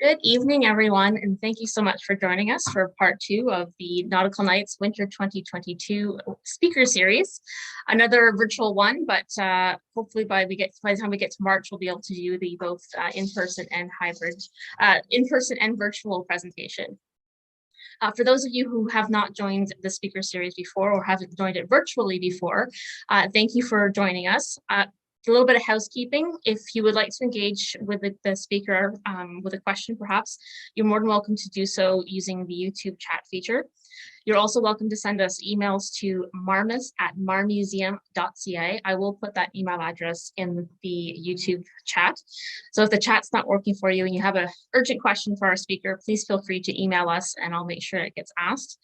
Good evening, everyone, and thank you so much for joining us for part two of the Nautical Nights Winter 2022 speaker series. Another virtual one, but hopefully by the time we get to March, we'll be able to do the both in-person and hybrid, in-person and virtual presentation. For those of you who have not joined the speaker series before or haven't joined it virtually before, thank you for joining us. A little bit of housekeeping. If you would like to engage with the speaker with a question, perhaps, you're more than welcome to do so using the YouTube chat feature. You're also welcome to send us emails to marmis@marmuseum.ca. I will put that email address in the YouTube chat. So if the chat's not working for you and you have an urgent question for our speaker, please feel free to email us and I'll make sure it gets asked.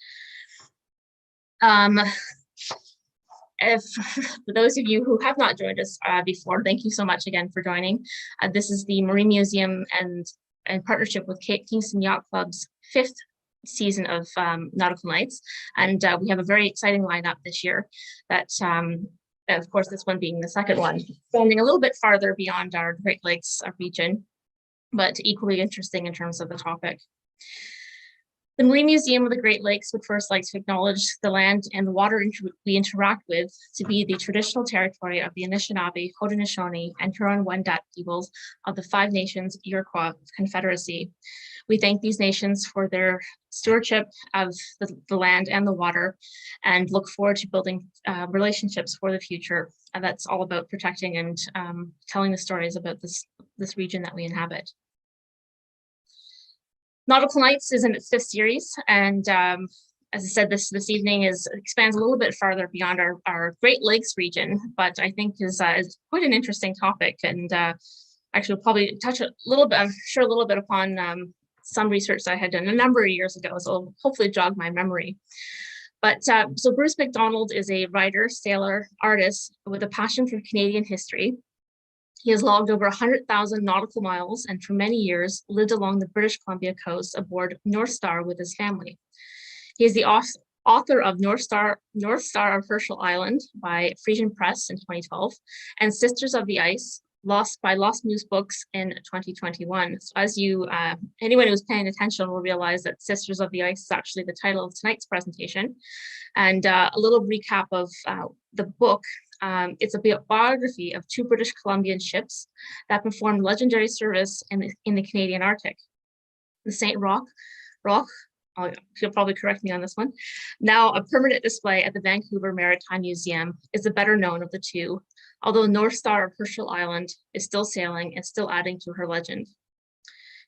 For those of you who have not joined us before, thank you so much again for joining. This is the Marine Museum and in partnership with Kingston Yacht Club's 5th season of Nautical Nights. And we have a very exciting lineup this year that, of course, this one being the second one, expanding a little bit farther beyond our Great Lakes region, but equally interesting in terms of the topic. The Marine Museum of the Great Lakes would first like to acknowledge the land and the water we interact with to be the traditional territory of the Anishinaabe, Haudenosaunee, and Huron-Wendat peoples of the Five Nations Iroquois Confederacy. We thank these nations for their stewardship of the land and the water and look forward to building relationships for the future. And that's all about protecting and telling the stories about this region that we inhabit. Nautical Nights is in its 5th series, and as I said, this evening expands a little bit farther beyond our Great Lakes region, but I think is quite an interesting topic, and actually we'll probably touch a little bit, I'm sure a little bit upon some research that I had done a number of years ago, so it'll hopefully jog my memory. But so Bruce Macdonald is a writer, sailor, artist with a passion for Canadian history. He has logged over 100,000 nautical miles and for many years lived along the British Columbia coast aboard North Star with his family. He is the author of North Star of Herschel Island by Frisian Press in 2012 and Sisters of the Ice, Lost Muse Books in 2021. So as anyone who's paying attention will realize that Sisters of the Ice is actually the title of tonight's presentation. And a little recap of the book. It's a biography of 2 British Columbian ships that performed legendary service in the Canadian Arctic. The St. Roch, you'll probably correct me on this one, now a permanent display at the Vancouver Maritime Museum, is the better known of the 2, although North Star of Herschel Island is still sailing and still adding to her legend.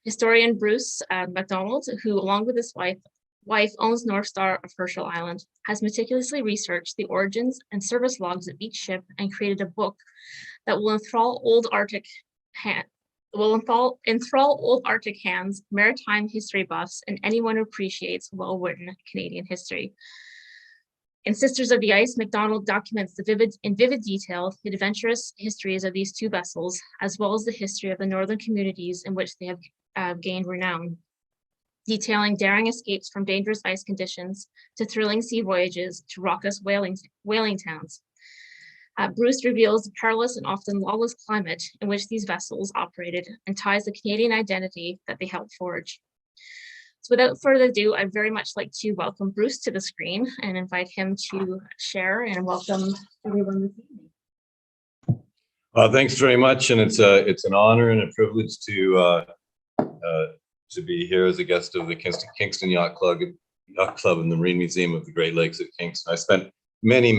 Historian Bruce Macdonald, who along with his wife owns North Star of Herschel Island, has meticulously researched the origins and service logs of each ship and created a book that will enthrall old Arctic hands, maritime history buffs, and anyone who appreciates well-written Canadian history. In Sisters of the Ice, Macdonald documents in vivid detail the adventurous histories of these 2 vessels, as well as the history of the northern communities in which they have gained renown, detailing daring escapes from dangerous ice conditions to thrilling sea voyages to raucous whaling towns. Bruce reveals the perilous and often lawless climate in which these vessels operated and ties the Canadian identity that they helped forge. So without further ado, I'd very much like to welcome Bruce to the screen and invite him to share, and welcome everyone this evening. Thanks very much, and it's an honor and a privilege to be here as a guest of the Kingston Yacht Club and the Marine Museum of the Great Lakes at Kingston. I spent many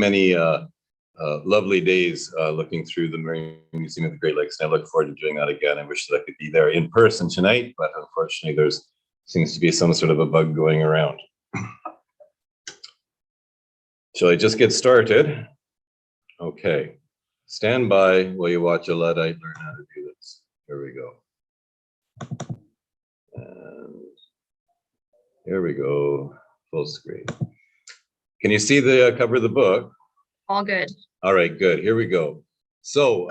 lovely days looking through the Marine Museum of the Great Lakes, and I look forward to doing that again. I wish that I could be there in person tonight, but unfortunately there seems to be some sort of a bug going around. Shall I just get started? Okay. Stand by while you watch a Luddite learn how to do this. Here we go. And here we go, full screen. Can you see the cover of the book? All good. All right, good. Here we go. So,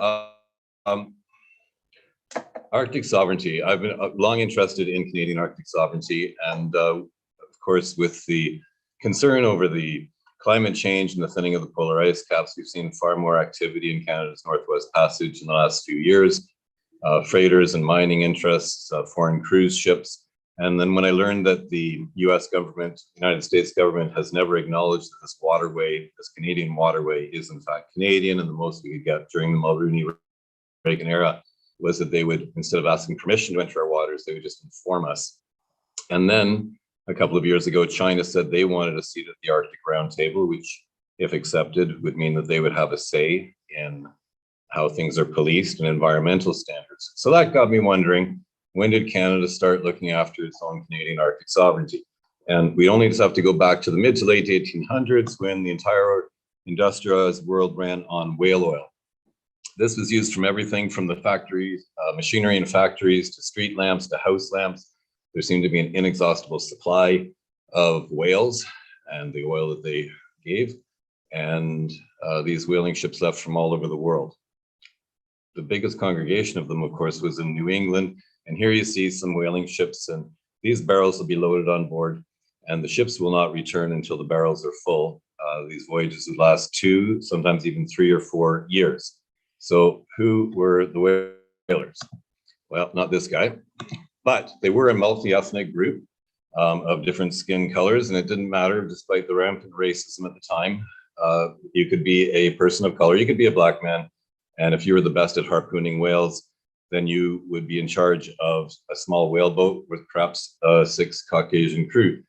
Arctic sovereignty. I've been long interested in Canadian Arctic sovereignty, and of course, with the concern over the climate change and the thinning of the polar ice caps, we've seen far more activity in Canada's Northwest Passage in the last few years. freighters and mining interests, foreign cruise ships. And then when I learned that the US government, United States government, has never acknowledged that this waterway, this Canadian waterway, is in fact Canadian, and the most we could get during the Mulroney-Reagan era was that they would, instead of asking permission to enter our waters, they would just inform us. And then a couple of years ago, China said they wanted a seat at the Arctic Roundtable, which, if accepted, would mean that they would have a say in how things are policed and environmental standards. So that got me wondering, when did Canada start looking after its own Canadian Arctic sovereignty? And we only just have to go back to the mid to late 1800s when the entire industrialized world ran on whale oil. This was used from everything from the factories, machinery in factories, to street lamps, to house lamps. There seemed to be an inexhaustible supply of whales and the oil that they gave. And these whaling ships left from all over the world. The biggest congregation of them, of course, was in New England. And here you see some whaling ships, and these barrels will be loaded on board, and the ships will not return until the barrels are full. These voyages would last 2, sometimes even 3 or 4 years. So who were the whalers? Well, not this guy, but they were a multi-ethnic group of different skin colors, and it didn't matter, despite the rampant racism at the time. You could be a person of color, you could be a black man, and if you were the best at harpooning whales, then you would be in charge of a small whale boat with perhaps 6 Caucasian crew.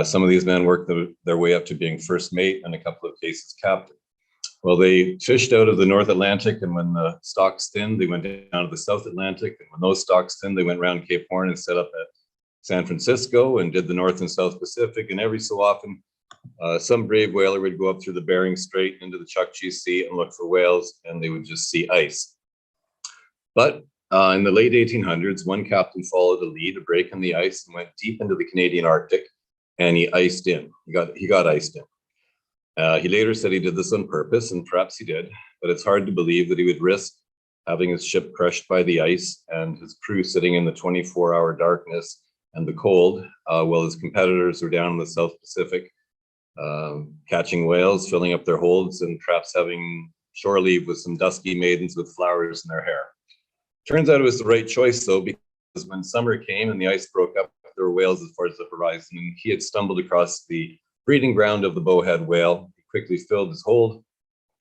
Some of these men worked their way up to being first mate, and a couple of cases captain. Well, they fished out of the North Atlantic, and when the stocks thinned, they went down to the South Atlantic, and when those stocks thinned, they went around Cape Horn and set up at San Francisco and did the North and South Pacific. And every so often, some brave whaler would go up through the Bering Strait into the Chukchi Sea and look for whales, and they would just see ice. But in the late 1800s, one captain followed the lead, a break in the ice, and went deep into the Canadian Arctic, and he iced in. He got iced in. He later said he did this on purpose, and perhaps he did, but it's hard to believe that he would risk having his ship crushed by the ice and his crew sitting in the 24-hour darkness and the cold, while his competitors were down in the South Pacific, catching whales, filling up their holds, and perhaps having shore leave with some dusky maidens with flowers in their hair. Turns out it was the right choice, though, because when summer came and the ice broke up, there were whales as far as the horizon, and he had stumbled across the breeding ground of the bowhead whale. He quickly filled his hold.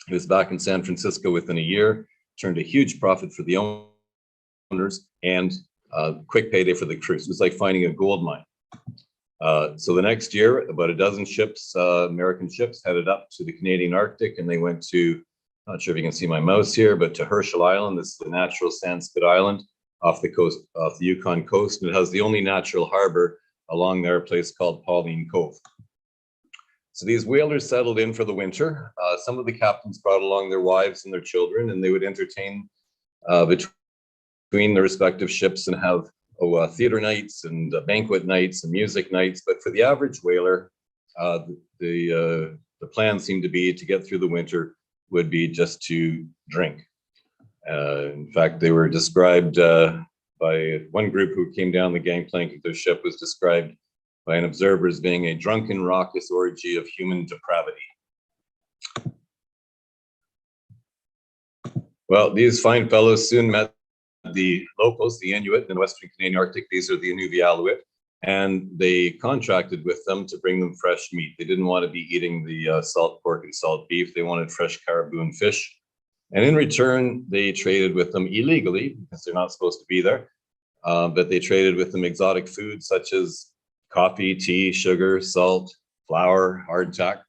He was back in San Francisco within a year, turned a huge profit for the owners, and quick payday for the crews. It was like finding a gold mine. So the next year, about a dozen ships, American ships, headed up to the Canadian Arctic, and they went to, not sure if you can see my mouse here, but to Herschel Island. This is the natural sandspit island off the coast, off the Yukon coast, and it has the only natural harbor along there, a place called Pauline Cove. So these whalers settled in for the winter. Some of the captains brought along their wives and their children, and they would entertain between their respective ships and have theater nights and banquet nights and music nights. But for the average whaler, the plan seemed to be to get through the winter would be just to drink. In fact, they were described by one group who came down the gangplank of their ship, was described by an observer as being a drunken, raucous orgy of human depravity. Well, these fine fellows soon met the locals, the Inuit in the Western Canadian Arctic. These are the Inuvialuit, and they contracted with them to bring them fresh meat. They didn't want to be eating the salt pork and salt beef. They wanted fresh caribou and fish. And in return, they traded with them illegally, because they're not supposed to be there, but they traded with them exotic foods such as coffee, tea, sugar, salt, flour, hardtack.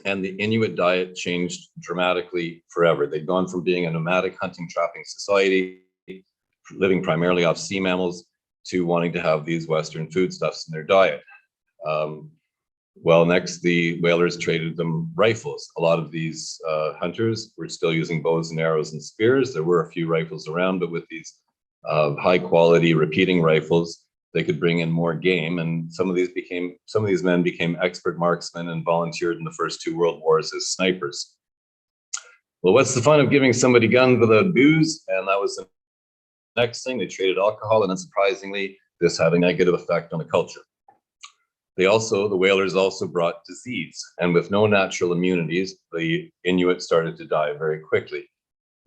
And the Inuit diet changed dramatically forever. They'd gone from being a nomadic hunting, trapping society, living primarily off sea mammals, to wanting to have these Western foodstuffs in their diet. Well, next, the whalers traded them rifles. A lot of these hunters were still using bows and arrows and spears. There were a few rifles around, but with these high quality repeating rifles, they could bring in more game. And some of these men became expert marksmen and volunteered in the first 2 world wars as snipers. Well, what's the fun of giving somebody guns without booze? And that was the next thing. They traded alcohol, and unsurprisingly, this had a negative effect on the culture. The whalers also brought disease, and with no natural immunities, the Inuit started to die very quickly.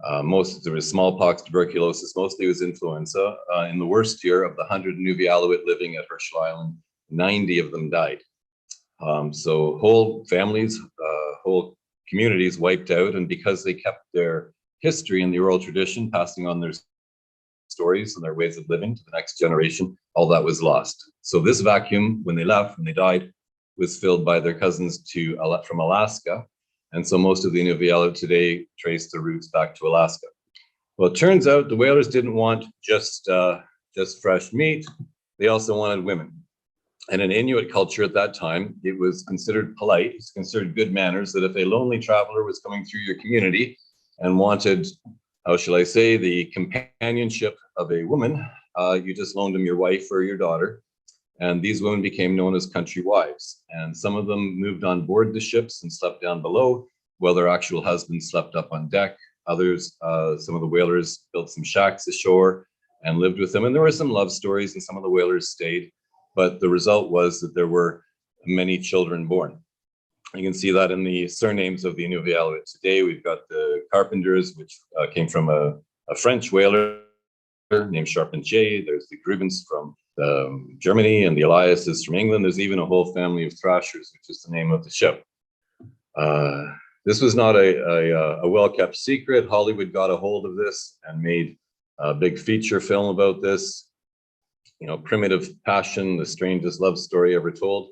There was smallpox, tuberculosis, mostly it was influenza. In the worst year of the 100 Inuvialuit living at Herschel Island, 90 of them died. So whole families, whole communities wiped out, and because they kept their history and the oral tradition, passing on their stories and their ways of living to the next generation, all that was lost. So this vacuum, when they left, when they died, was filled by their cousins from Alaska. And so most of the Inuvialuit today trace their roots back to Alaska. Well, it turns out the whalers didn't want just fresh meat. They also wanted women. And in Inuit culture at that time, it was considered polite, it's considered good manners that if a lonely traveler was coming through your community and wanted, how shall I say, the companionship of a woman, you just loaned them your wife or your daughter. And these women became known as country wives. And some of them moved on board the ships and slept down below, while their actual husbands slept up on deck. Others, some of the whalers built some shacks ashore and lived with them. And there were some love stories, and some of the whalers stayed. But the result was that there were many children born. You can see that in the surnames of the Inuvialuit today. We've got the Carpenters, which came from a French whaler named Charpentier. There's the Grubens from Germany, and the Eliases from England. There's even a whole family of Thrashers, which is the name of the ship. This was not a well-kept secret. Hollywood got a hold of this and made a big feature film about this. You know, primitive passion, the strangest love story ever told.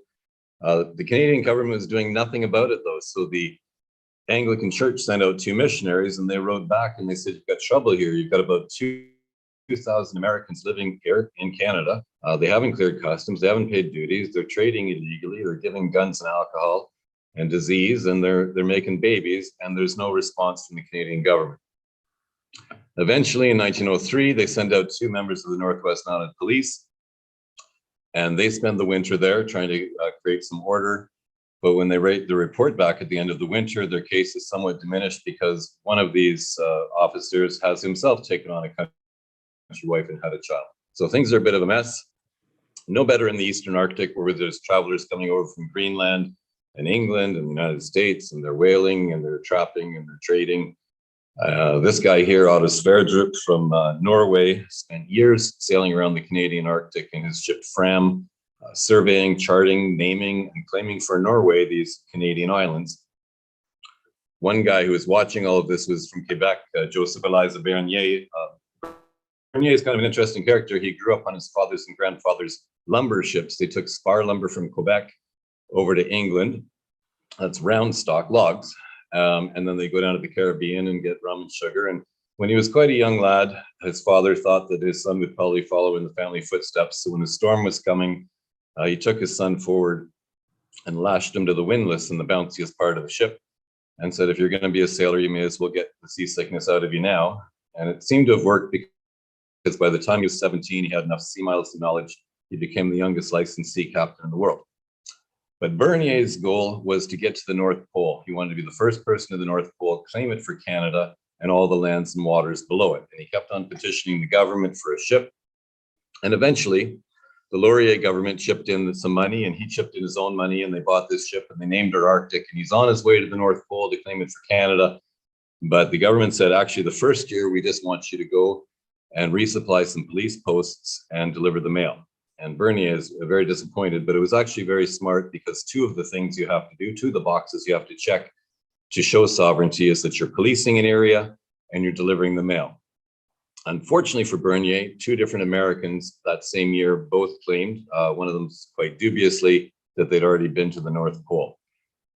The Canadian government was doing nothing about it, though. So the Anglican Church sent out 2 missionaries, and they wrote back and they said, "You've got trouble here. You've got about 2,000 Americans living here in Canada. They haven't cleared customs. They haven't paid duties. They're trading illegally. They're giving guns and alcohol and disease, and they're making babies, and there's no response from the Canadian government." Eventually, in 1903, they send out 2 members of the Northwest Mounted Police, and they spend the winter there trying to create some order. But when they write the report back at the end of the winter, their case is somewhat diminished because one of these officers has himself taken on a country wife and had a child. So things are a bit of a mess. No better in the Eastern Arctic, where there's travelers coming over from Greenland and England and the United States, and they're whaling and they're trapping and they're trading. This guy here, Otto Sverdrup from Norway, spent years sailing around the Canadian Arctic in his ship Fram, surveying, charting, naming, and claiming for Norway these Canadian islands. One guy who was watching all of this was from Quebec, Joseph Eliza Bernier. Bernier is kind of an interesting character. He grew up on his father's and grandfather's lumber ships. They took spar lumber from Quebec over to England. That's round stock logs. And then they go down to the Caribbean and get rum and sugar. And when he was quite a young lad, his father thought that his son would probably follow in the family footsteps. So when the storm was coming, he took his son forward and lashed him to the windlass in the bounciest part of the ship and said, "If you're going to be a sailor, you may as well get the seasickness out of you now." And it seemed to have worked because by the time he was 17, he had enough sea miles of knowledge. He became the youngest licensed sea captain in the world. But Bernier's goal was to get to the North Pole. He wanted to be the first person to the North Pole, claim it for Canada and all the lands and waters below it. And he kept on petitioning the government for a ship. And eventually, the Laurier government chipped in some money, and he chipped in his own money, and they bought this ship and they named her Arctic. And he's on his way to the North Pole to claim it for Canada. But the government said, actually, the first year, we just want you to go and resupply some police posts and deliver the mail. And Bernier is very disappointed, but it was actually very smart, because 2 of the things you have to do, 2 of the boxes you have to check to show sovereignty, is that you're policing an area and you're delivering the mail. Unfortunately for Bernier, 2 different Americans that same year both claimed, one of them quite dubiously, that they'd already been to the North Pole.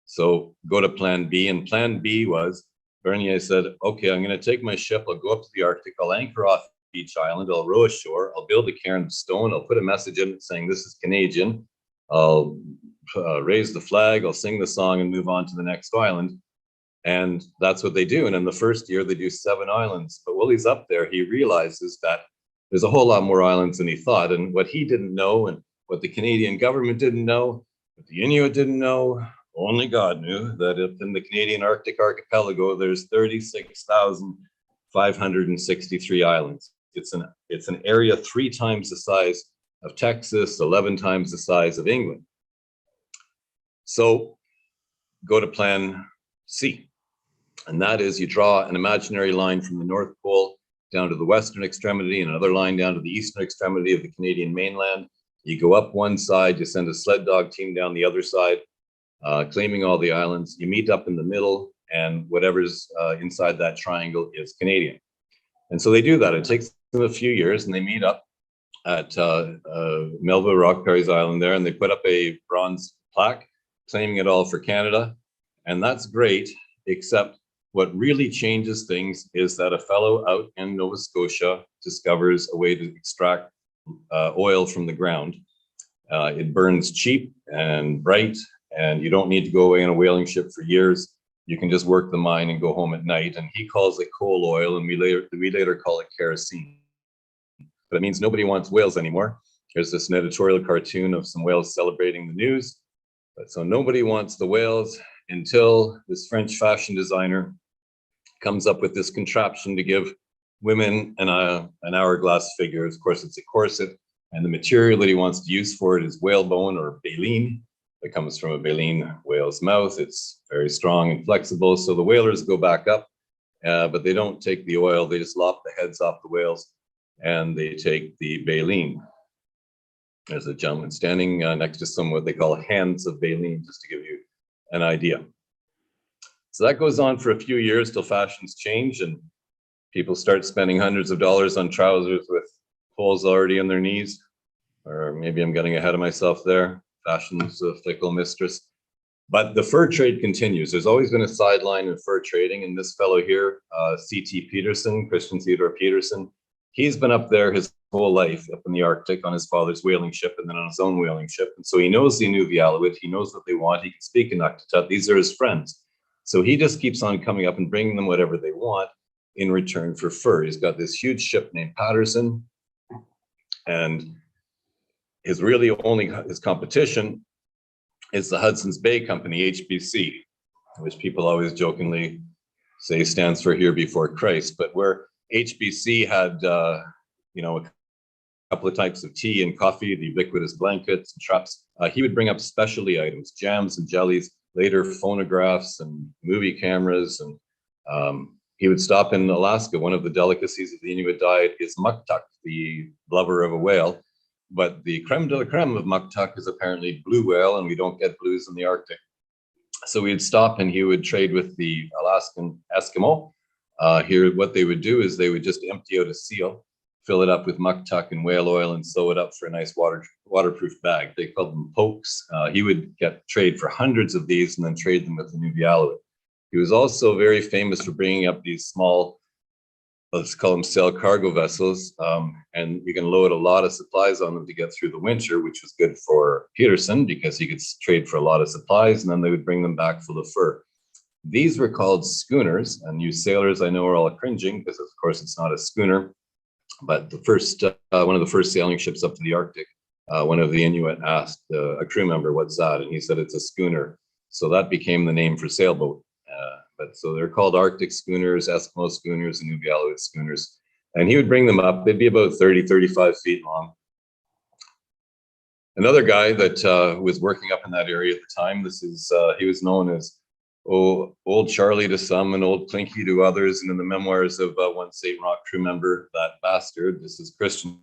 So go to plan B, and plan B was, Bernier said, okay, I'm going to take my ship, I'll go up to the Arctic, I'll anchor off each island, I'll row ashore, I'll build a cairn of stone, I'll put a message in it saying this is Canadian, I'll raise the flag, I'll sing the song and move on to the next island. And that's what they do. And in the first year, they do 7 islands. But while he's up there, he realizes that there's a whole lot more islands than he thought. And what he didn't know, and what the Canadian government didn't know, what the Inuit didn't know, only God knew, that if in the Canadian Arctic archipelago, there's 36,563 islands. It's an area 3 times the size of Texas, 11 times the size of England. So go to plan C. And that is, you draw an imaginary line from the North Pole down to the western extremity, and another line down to the eastern extremity of the Canadian mainland. You go up one side, you send a sled dog team down the other side, claiming all the islands. You meet up in the middle, and whatever's inside that triangle is Canadian. And so they do that. It takes them a few years, and they meet up at Melville Rock Perry's Island there, and they put up a bronze plaque claiming it all for Canada. And that's great, except what really changes things is that a fellow out in Nova Scotia discovers a way to extract oil from the ground. It burns cheap and bright, and you don't need to go away on a whaling ship for years. You can just work the mine and go home at night. And he calls it coal oil, and we later call it kerosene. But it means nobody wants whales anymore. There's this an editorial cartoon of some whales celebrating the news. But so nobody wants the whales until this French fashion designer comes up with this contraption to give women an hourglass figure. Of course, it's a corset, and the material that he wants to use for it is whalebone or baleen. That comes from a baleen whale's mouth. It's very strong and flexible, so the whalers go back up, but they don't take the oil. They just lop the heads off the whales, and they take the baleen. There's a gentleman standing next to some what they call hands of baleen, just to give you an idea. So that goes on for a few years till fashions change and people start spending hundreds of dollars on trousers with holes already in their knees. Or maybe I'm getting ahead of myself there. Fashion's a fickle mistress. But the fur trade continues. There's always been a sideline in fur trading. And this fellow here, C.T. Peterson, Christian Theodore Peterson, he's been up there his whole life, up in the Arctic on his father's whaling ship and then on his own whaling ship. And so he knows the Inuvialuit. He knows what they want. He can speak Inuktitut. These are his friends. So he just keeps on coming up and bringing them whatever they want in return for fur. He's got this huge ship named Patterson, and his competition is the Hudson's Bay Company, HBC, which people always jokingly say stands for Here Before Christ. But where HBC had, a couple of types of tea and coffee, the ubiquitous blankets and traps, he would bring up specialty items, jams and jellies, later phonographs and movie cameras. And he would stop in Alaska. One of the delicacies of the Inuit diet is muktuk, the blubber of a whale. But the creme de la creme of muktuk is apparently blue whale, and we don't get blues in the Arctic. So we'd stop and he would trade with the Alaskan Eskimo. Here, what they would do is they would just empty out a seal, fill it up with muktuk and whale oil, and sew it up for a nice waterproof bag. They called them pokes. He would get trade for hundreds of these and then trade them with the Inuvialuit. He was also very famous for bringing up these small, let's call them sail cargo vessels, and you can load a lot of supplies on them to get through the winter, which was good for Peterson because he could trade for a lot of supplies, and then they would bring them back full of fur. These were called schooners, and you sailors I know are all cringing because of course it's not a schooner. But the first, one of the first sailing ships up to the Arctic, one of the Inuit asked a crew member, "What's that?" And he said, "It's a schooner." So that became the name for sailboat. But so they're called Arctic schooners, Eskimo schooners, and Inuvialuit schooners. And he would bring them up. They'd be about 30, 35 feet long. Another guy that was working up in that area at the time, he was known as Old Charlie to some and Old Clinky to others. And in the memoirs of one St. Rock crew member, that bastard, this is Christian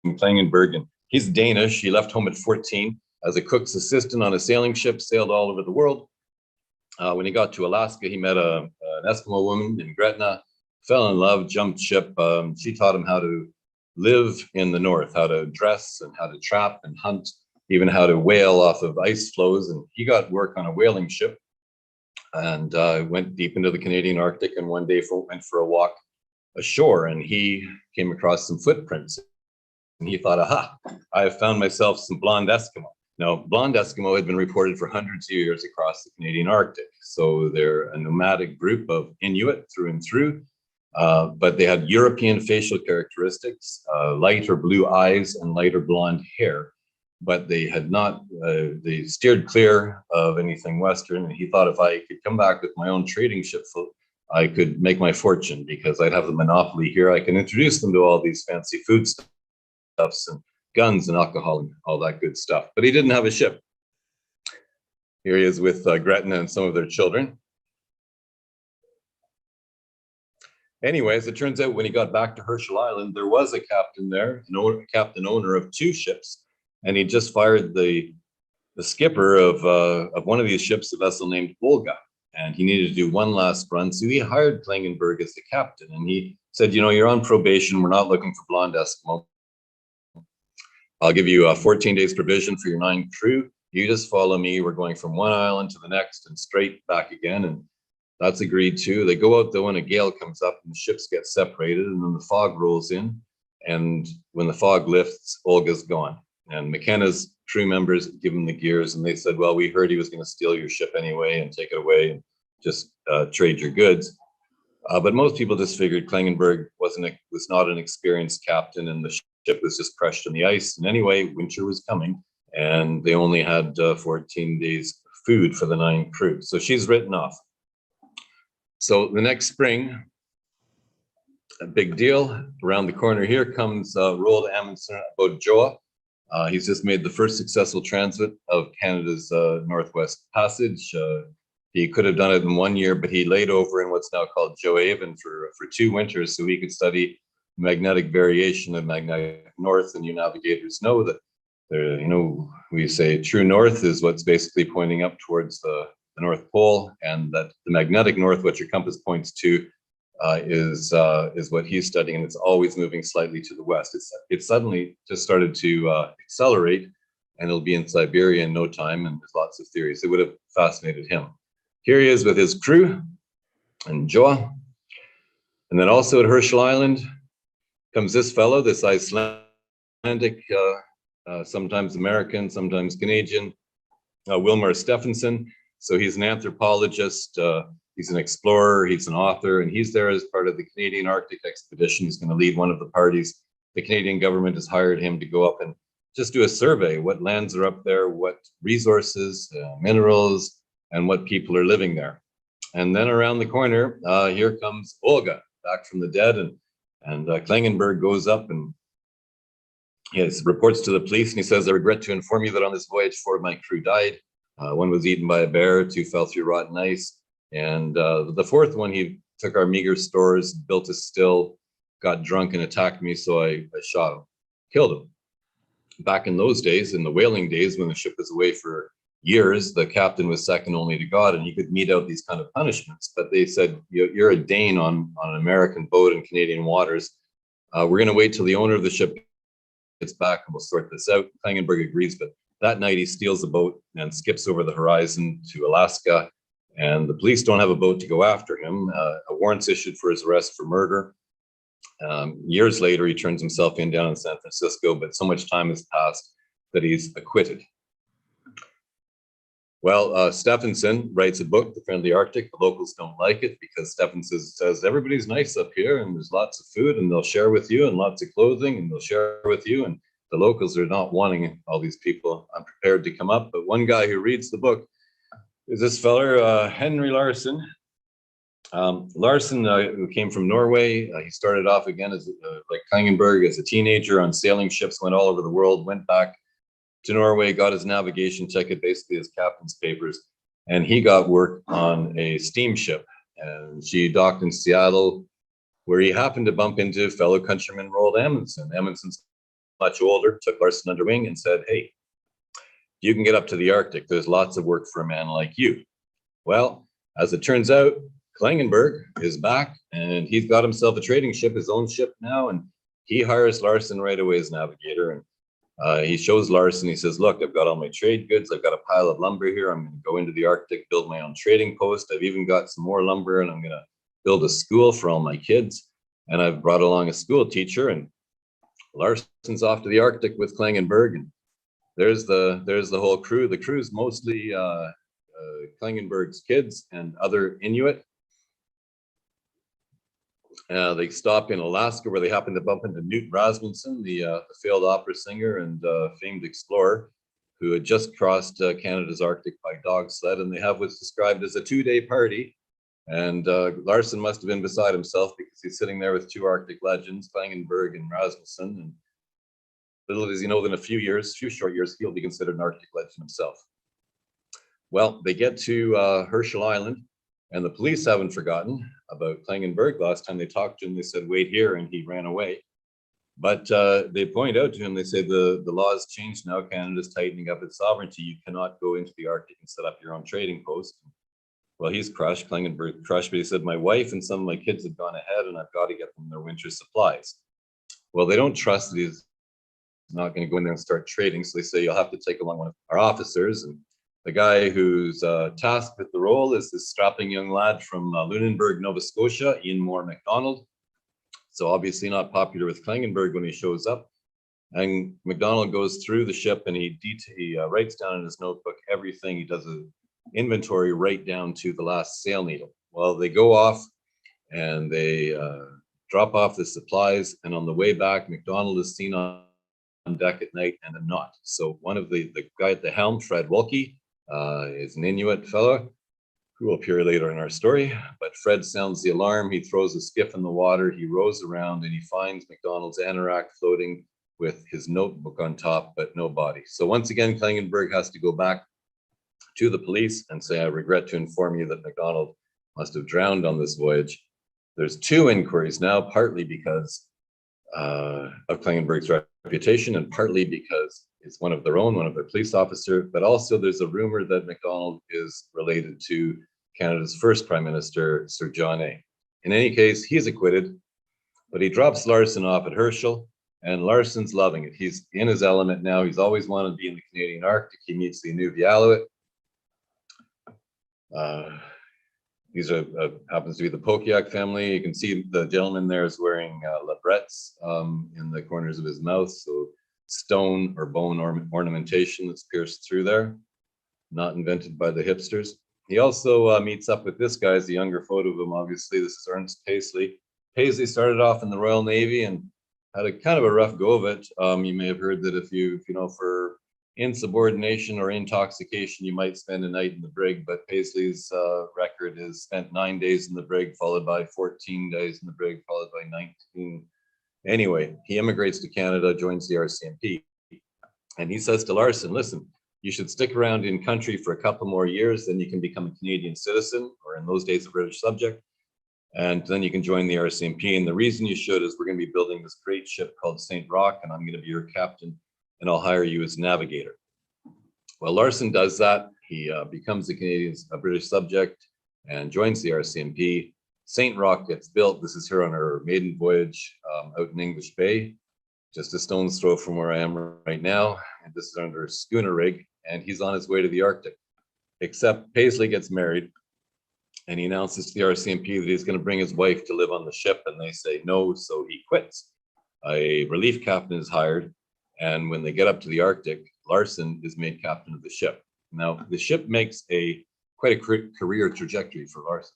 Klingenberg. And he's Danish. He left home at 14 as a cook's assistant on a sailing ship, sailed all over the world. When he got to Alaska, he met an Eskimo woman in Gretna, fell in love, jumped ship. She taught him how to live in the north, how to dress and how to trap and hunt, even how to whale off of ice floes. And he got work on a whaling ship and went deep into the Canadian Arctic, and one day went for a walk ashore, and he came across some footprints. And he thought, aha, I have found myself some blonde Eskimo. Now, blonde Eskimo had been reported for hundreds of years across the Canadian Arctic. So they're a nomadic group of Inuit through and through, but they had European facial characteristics, lighter blue eyes and lighter blonde hair. But they had not, they steered clear of anything Western. And he thought if I could come back with my own trading ship, I could make my fortune because I'd have the monopoly here. I can introduce them to all these fancy foodstuffs and guns and alcohol and all that good stuff. But he didn't have a ship. Here he is with Gretna and some of their children. Anyways, it turns out when he got back to Herschel Island, there was a captain there, captain owner of 2 ships, and he just fired the skipper of one of these ships, a vessel named Volga, and he needed to do one last run. So he hired Klingenberg as the captain, and he said, you're on probation. We're not looking for blonde Eskimo. I'll give you 14 days provision for your 9 crew. You just follow me. We're going from one island to the next and straight back again. And that's agreed to. They go out though, and a gale comes up and the ships get separated, and then the fog rolls in. And when the fog lifts, Olga's gone. And McKenna's crew members give him the gears, and they said, well, we heard he was going to steal your ship anyway and take it away and just trade your goods. But most people just figured Klingenberg was not an experienced captain, and the ship was just crushed in the ice. And anyway, winter was coming, and they only had 14 days food for the 9 crew. So she's written off. So the next spring, a big deal. Around the corner here comes Roald Amundsen about Joa. He's just made the first successful transit of Canada's Northwest Passage. He could have done it in 1 year, but he laid over in what's now called Johaven for 2 winters, so he could study magnetic variation of magnetic north. And you navigators know that there, we say true north is what's basically pointing up towards the North Pole, and that the magnetic north, what your compass points to, is what he's studying, and it's always moving slightly to the west. It suddenly just started to accelerate, and it'll be in Siberia in no time, and there's lots of theories. It would have fascinated him. Here he is with his crew and Joa. And then also at Herschel Island comes this fellow, this Icelandic, sometimes American, sometimes Canadian, Wilmar Stephenson. So he's an anthropologist, he's an explorer, he's an author, and he's there as part of the Canadian Arctic expedition. He's going to lead one of the parties. The Canadian government has hired him to go up and just do a survey. What lands are up there, what resources, minerals, and what people are living there. And then around the corner, here comes Olga, back from the dead, and Klingenberg goes up and he reports to the police, and he says, I regret to inform you that on this voyage, 4 of my crew died. 1 was eaten by a bear, 2 fell through rotten ice, and the 4th one, he took our meager stores, built a still, got drunk and attacked me, so I shot him, killed him. Back in those days, in the whaling days, when the ship was away for years, the captain was second only to God, and he could mete out these kind of punishments. But they said, you're a Dane on an American boat in Canadian waters. We're going to wait till the owner of the ship gets back and we'll sort this out. Klingenberg agrees, but that night he steals a boat and skips over the horizon to Alaska, and the police don't have a boat to go after him. A warrant's issued for his arrest for murder. Years later, he turns himself in down in San Francisco, but so much time has passed that he's acquitted. Well, Stephenson writes a book, The Friendly Arctic. The locals don't like it because Stephenson says everybody's nice up here and there's lots of food and they'll share with you, and lots of clothing and they'll share with you. And the locals are not wanting all these people unprepared to come up. But one guy who reads the book is this feller, Henry Larsen. Larsen, who came from Norway, he started off again as like Klingenberg as a teenager on sailing ships, went all over the world, went back to Norway, got his navigation ticket, basically his captain's papers, and he got work on a steamship. And she docked in Seattle, where he happened to bump into fellow countryman Roald Amundsen. Amundsen's much older, took Larsen under wing and said, hey, you can get up to the Arctic. There's lots of work for a man like you. Well, as it turns out, Klingenberg is back, and he's got himself a trading ship, his own ship now, and he hires Larsen right away as navigator. And he shows Larsen, he says, look, I've got all my trade goods. I've got a pile of lumber here. I'm going to go into the Arctic, build my own trading post. I've even got some more lumber, and I'm going to build a school for all my kids. And I've brought along a school teacher, and Larsen's off to the Arctic with Klingenberg. And there's the whole crew. The crew's mostly Klingenberg's kids and other Inuit. They stop in Alaska, where they happen to bump into Knut Rasmussen, the failed opera singer and famed explorer, who had just crossed Canada's Arctic by dog sled. And they have what's described as a 2-day party. And Larsen must have been beside himself, because he's sitting there with 2 Arctic legends, Klingenberg and Rasmussen. And little does he know that in a few short years, he'll be considered an Arctic legend himself. Well, they get to Herschel Island, And the police haven't forgotten about Klingenberg. Last time they talked to him, they said, wait here, and he ran away. But they point out to him, they say the law has changed now. Canada's tightening up its sovereignty. You cannot go into the Arctic and set up your own trading post. Well, he's crushed, Klingenberg crushed, but he said, my wife and some of my kids have gone ahead and I've got to get them their winter supplies. Well, they don't trust that he's not going to go in there and start trading. So they say, you'll have to take along one of our officers. And the guy who's tasked with the role is this strapping young lad from Lunenburg, Nova Scotia, Ian Moore Macdonald. So obviously not popular with Klingenberg when he shows up. And Macdonald goes through the ship and he writes down in his notebook everything. He does an inventory right down to the last sail needle. Well, they go off and they drop off the supplies. And on the way back, Macdonald is seen on deck at night and then not. So one of the guy at the helm, Fred Wilkie, is an Inuit fellow who will appear later in our story. But Fred sounds the alarm. He throws a skiff in the water. He rows around and he finds Macdonald's anorak floating with his notebook on top, but no body. So once again, Klingenberg has to go back to the police and say, I regret to inform you that Macdonald must have drowned on this voyage. There's two inquiries now, partly because of Klingenberg's reputation and partly because it's one of their own, one of their police officer, but also there's a rumor that Macdonald is related to Canada's first Prime Minister, Sir John A. In any case, he's acquitted, but he drops Larson off at Herschel, and Larson's loving it. He's in his element now. He's always wanted to be in the Canadian Arctic. He meets the Inuvialuit. These are happens to be the Pokiak family. You can see the gentleman there is wearing labrettes in the corners of his mouth. So stone or bone ornamentation that's pierced through there, not invented by the hipsters. He also meets up with this guy, is the younger photo of him, obviously. This is Ernest Paisley. Paisley started off in the Royal Navy and had a kind of a rough go of it. You may have heard that if you know, for insubordination or intoxication, you might spend a night in the brig, but Paisley's record is spent 9 days in the brig, followed by 14 days in the brig, followed by 19. Anyway, he immigrates to Canada, joins the RCMP, and he says to Larson, listen, you should stick around in country for a couple more years, then you can become a Canadian citizen, or in those days, a British subject, and then you can join the RCMP. And the reason you should is we're going to be building this great ship called St. Rock, and I'm going to be your captain, and I'll hire you as navigator. Well, Larson does that. He becomes a British subject and joins the RCMP. St. Rock gets built. This is here on our maiden voyage out in English Bay, just a stone's throw from where I am right now. And this is under a schooner rig, and he's on his way to the Arctic. Except Paisley gets married, and he announces to the RCMP that he's going to bring his wife to live on the ship, and they say no, so he quits. A relief captain is hired, and when they get up to the Arctic, Larson is made captain of the ship. Now, the ship makes quite a career trajectory for Larson.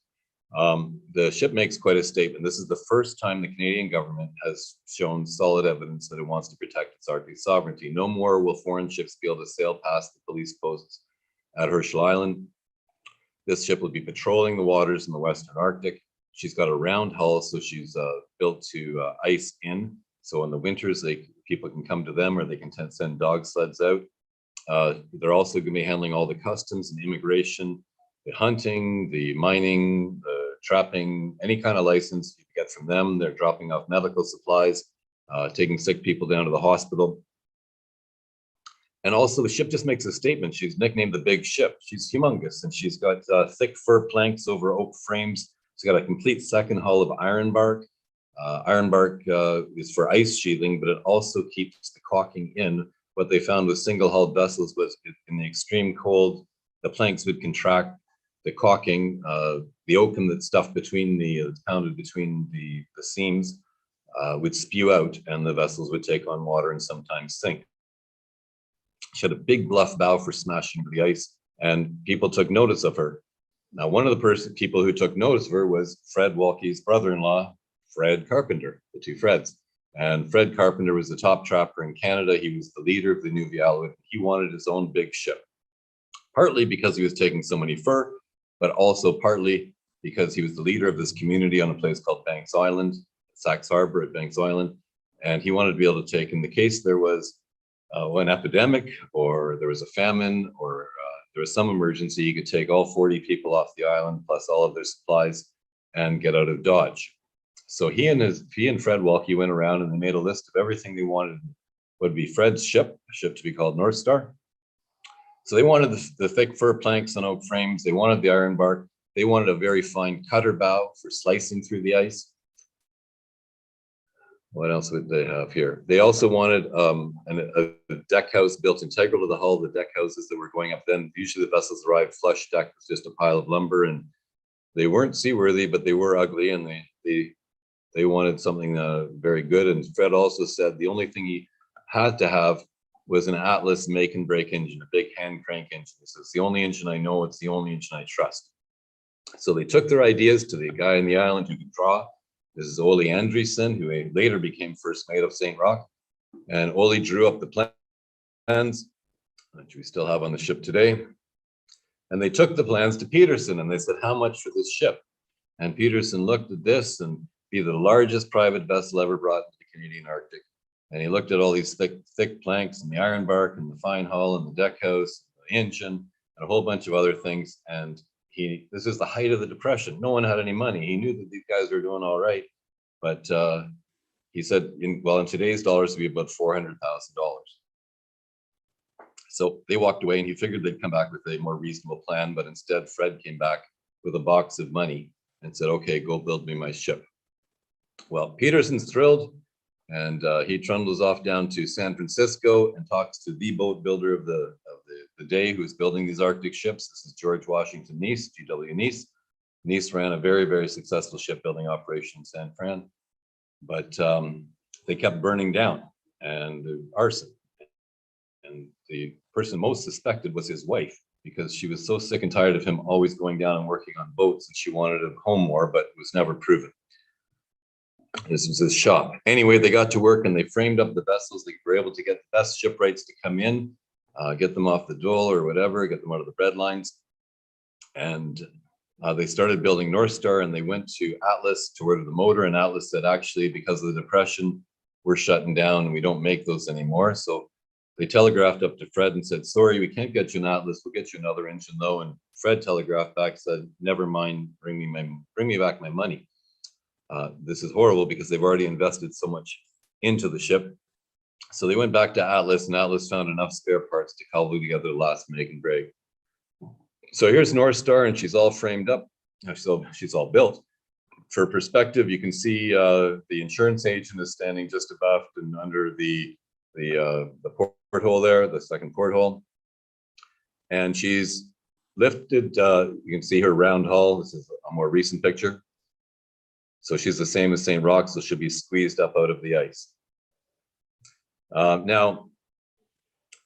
The ship makes quite a statement. This is the first time the Canadian government has shown solid evidence that it wants to protect its Arctic sovereignty. No more will foreign ships be able to sail past the police posts at Herschel Island. This ship will be patrolling the waters in the Western Arctic. She's got a round hull, so she's built to ice in. So in the winters, people can come to them, or they can send dog sleds out. They're also going to be handling all the customs and immigration, the hunting, the mining, the trapping, any kind of license you get from them. They're dropping off medical supplies, taking sick people down to the hospital. And also the ship just makes a statement. She's nicknamed the Big Ship. She's humongous, and she's got thick fir planks over oak frames. She's got a complete second hull of ironbark. Ironbark is for ice shielding, but it also keeps the caulking in. What they found with single-hulled vessels was in the extreme cold, the planks would contract, the caulking, the oakum that's stuffed between pounded between the seams would spew out, and the vessels would take on water and sometimes sink. She had a big bluff bow for smashing into the ice, and people took notice of her. Now, one of the people who took notice of her was Fred Wilkie's brother-in-law, Fred Carpenter, the two Freds. And Fred Carpenter was the top trapper in Canada. He was the leader of the Inuvialuit. He wanted his own big ship, partly because he was taking so many fur, but also partly because he was the leader of this community on a place called Banks Island, Sachs Harbor at Banks Island. And he wanted to be able to take, in the case there was an epidemic, or there was a famine, or there was some emergency, he could take all 40 people off the island, plus all of their supplies, and get out of Dodge. So he and Fred Walke went around and they made a list of everything they wanted would be Fred's ship, a ship to be called North Star. So they wanted the thick fir planks and oak frames. They wanted the iron bark. They wanted a very fine cutter bow for slicing through the ice. What else would they have here? They also wanted a deck house built integral to the hull. The deck houses that were going up then, usually the vessels arrived flush deck was just a pile of lumber, and they weren't seaworthy, but they were ugly, and they wanted something very good. And Fred also said the only thing he had to have was an Atlas make and break engine, a big hand crank engine. He says, it's the only engine I know, it's the only engine I trust. So they took their ideas to the guy in the island who could draw. This is Ole Andresen, who later became first mate of St. Roch. And Ole drew up the plans, which we still have on the ship today. And they took the plans to Peterson and they said, how much for this ship? And Peterson looked at this and be the largest private vessel ever brought to the Canadian Arctic. And he looked at all these thick planks and the iron bark and the fine hull and the deck house, the engine, and a whole bunch of other things. And this is the height of the Depression. No one had any money. He knew that these guys were doing all right. But he said, in today's dollars, it'd be about $400,000. So they walked away and he figured they'd come back with a more reasonable plan. But instead, Fred came back with a box of money and said, okay, go build me my ship. Well, Peterson's thrilled. And he trundles off down to San Francisco and talks to the boat builder of the day who's building these Arctic ships. This is George Washington Neese, G.W. Neese. Neese ran a very, very successful shipbuilding operation in San Fran, but they kept burning down and arson. And the person most suspected was his wife, because she was so sick and tired of him always going down and working on boats, and she wanted a home more, but it was never proven. This was his shop. Anyway, they got to work and they framed up the vessels. They were able to get the best shipwrights to come in, get them off the dole or whatever, get them out of the bread lines. And they started building North Star, and they went to Atlas to order the motor. And Atlas said, actually, because of the Depression, we're shutting down and we don't make those anymore. So they telegraphed up to Fred and said, sorry, we can't get you an Atlas. We'll get you another engine though. And Fred telegraphed back, said, never mind, bring me back my money. This is horrible because they've already invested so much into the ship. So they went back to Atlas, and Atlas found enough spare parts to cobble together the last make and break. So here's North Star, and she's all framed up. So she's all built. For perspective, you can see the insurance agent is standing just above and under the porthole there, the second porthole. And she's lifted, you can see her round hull. This is a more recent picture. So she's the same as St. Roch, so she'll be squeezed up out of the ice. Now,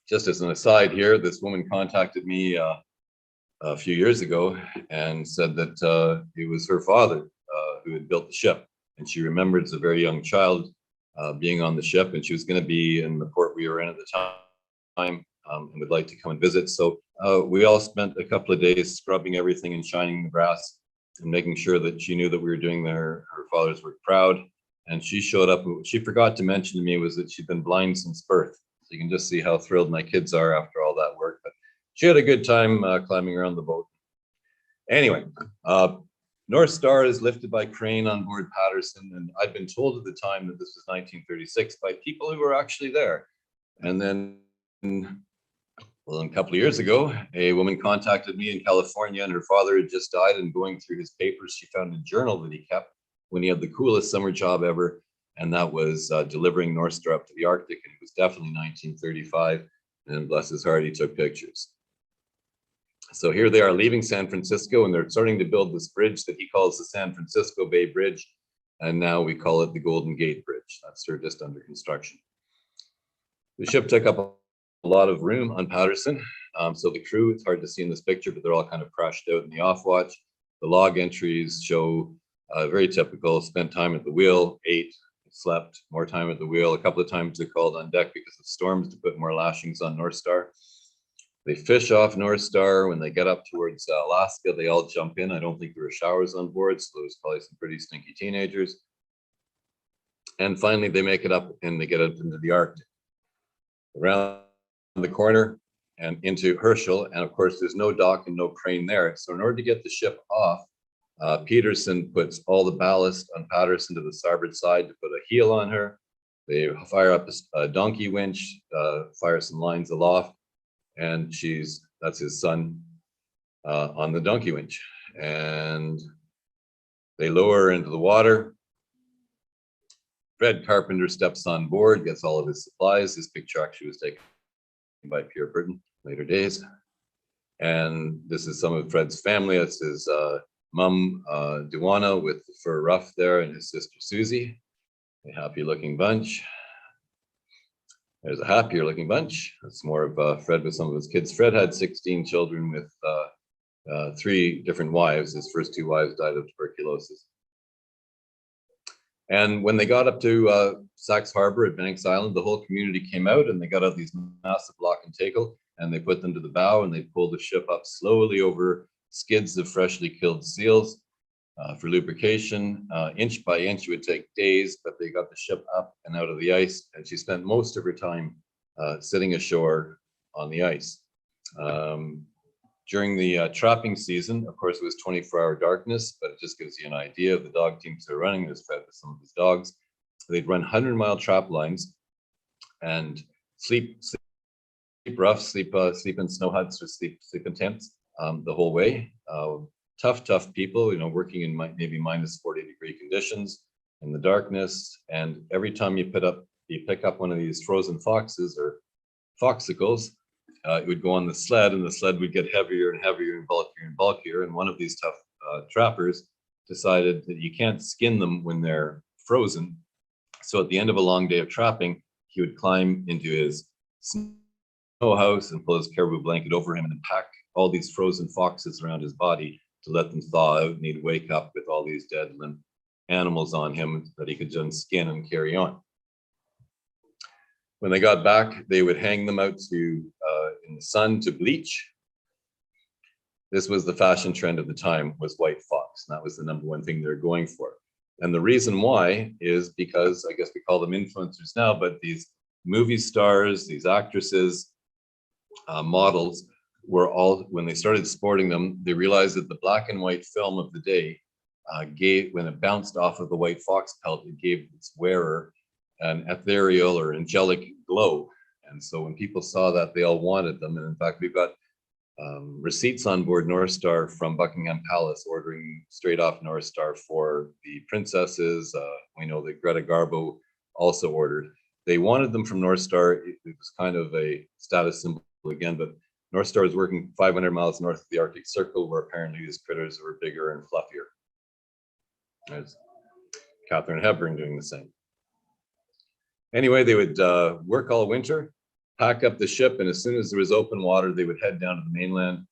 just as an aside here, this woman contacted me a few years ago and said that it was her father who had built the ship. And she remembered as a very young child being on the ship, and she was going to be in the port we were in at the time and would like to come and visit. So we all spent a couple of days scrubbing everything and shining the brass and making sure that she knew that we were doing her father's work proud. And she showed up. What she forgot to mention to me was that she'd been blind since birth. So you can just see how thrilled my kids are after all that work. But she had a good time climbing around the boat. Anyway, North Star is lifted by crane on board Patterson. And I'd been told at the time that this was 1936 by people who were actually there. And then, well, a couple of years ago, a woman contacted me in California, and her father had just died. And going through his papers, she found a journal that he kept when he had the coolest summer job ever. And that was delivering North Star up to the Arctic. And it was definitely 1935. And bless his heart, he took pictures. So here they are leaving San Francisco, and they're starting to build this bridge that he calls the San Francisco Bay Bridge. And now we call it the Golden Gate Bridge. That's just under construction. The ship took up a lot of room on Patterson. So the crew, it's hard to see in this picture, but they're all kind of crashed out in the off watch. The log entries show very typical, spent time at the wheel, ate, slept, more time at the wheel. A couple of times they called on deck because of storms to put more lashings on North Star. They fish off North Star. When they get up towards Alaska, they all jump in. I don't think there were showers on board, so there's probably some pretty stinky teenagers. And finally, they make it up and they get up into the Arctic. Around the corner, and into Herschel. And of course, there's no dock and no crane there. So in order to get the ship off, Peterson puts all the ballast on Patterson to the starboard side to put a heel on her. They fire up a donkey winch, fire some lines aloft, and that's his son on the donkey winch. And they lower her into the water. Fred Carpenter steps on board, gets all of his supplies. This picture actually was taken by Pierre Burton later days. And this is some of Fred's family. It's his mom, Duana, with the fur ruff there, and his sister Susie. A happy looking bunch. There's a happier looking bunch. That's more of Fred with some of his kids. Fred had 16 children with 3 different wives. His first 2 wives died of tuberculosis. And when they got up to Sachs Harbor at Banks Island, the whole community came out and they got out these massive lock and tackle and they put them to the bow and they pulled the ship up slowly over skids of freshly killed seals for lubrication. Inch by inch, it would take days, but they got the ship up and out of the ice. And she spent most of her time sitting ashore on the ice. During the trapping season, of course, it was 24-hour darkness, but it just gives you an idea of the dog teams that are running. There's Fred with some of his dogs. They'd run 100-mile trap lines and sleep rough, sleep in snow huts or sleep in tents the whole way. Tough people, working in maybe minus 40-degree conditions in the darkness. And every time you pick up one of these frozen foxes or foxicles, it would go on the sled, and the sled would get heavier and heavier and bulkier and bulkier. And one of these tough trappers decided that you can't skin them when they're frozen. So at the end of a long day of trapping, he would climb into his snow house and pull his caribou blanket over him and pack all these frozen foxes around his body to let them thaw out, and he'd wake up with all these dead limp animals on him that he could then skin and carry on. When they got back, they would hang them out in the sun to bleach. This was the fashion trend of the time, was white fox. And that was the #1 thing they're going for. And the reason why is because, I guess we call them influencers now, but these movie stars, these actresses, models, were all, when they started sporting them, they realized that the black and white film of the day when it bounced off of the white fox pelt, it gave its wearer an ethereal or angelic glow. And so when people saw that, they all wanted them. And in fact, we've got receipts on board North Star from Buckingham Palace ordering straight off North Star for the princesses. We know that Greta Garbo also ordered. They wanted them from North Star. It was kind of a status symbol again, but North Star is working 500 miles north of the Arctic Circle, where apparently these critters were bigger and fluffier. There's Katharine Hepburn doing the same. Anyway, they would work all winter, pack up the ship, and as soon as there was open water, they would head down to the mainland.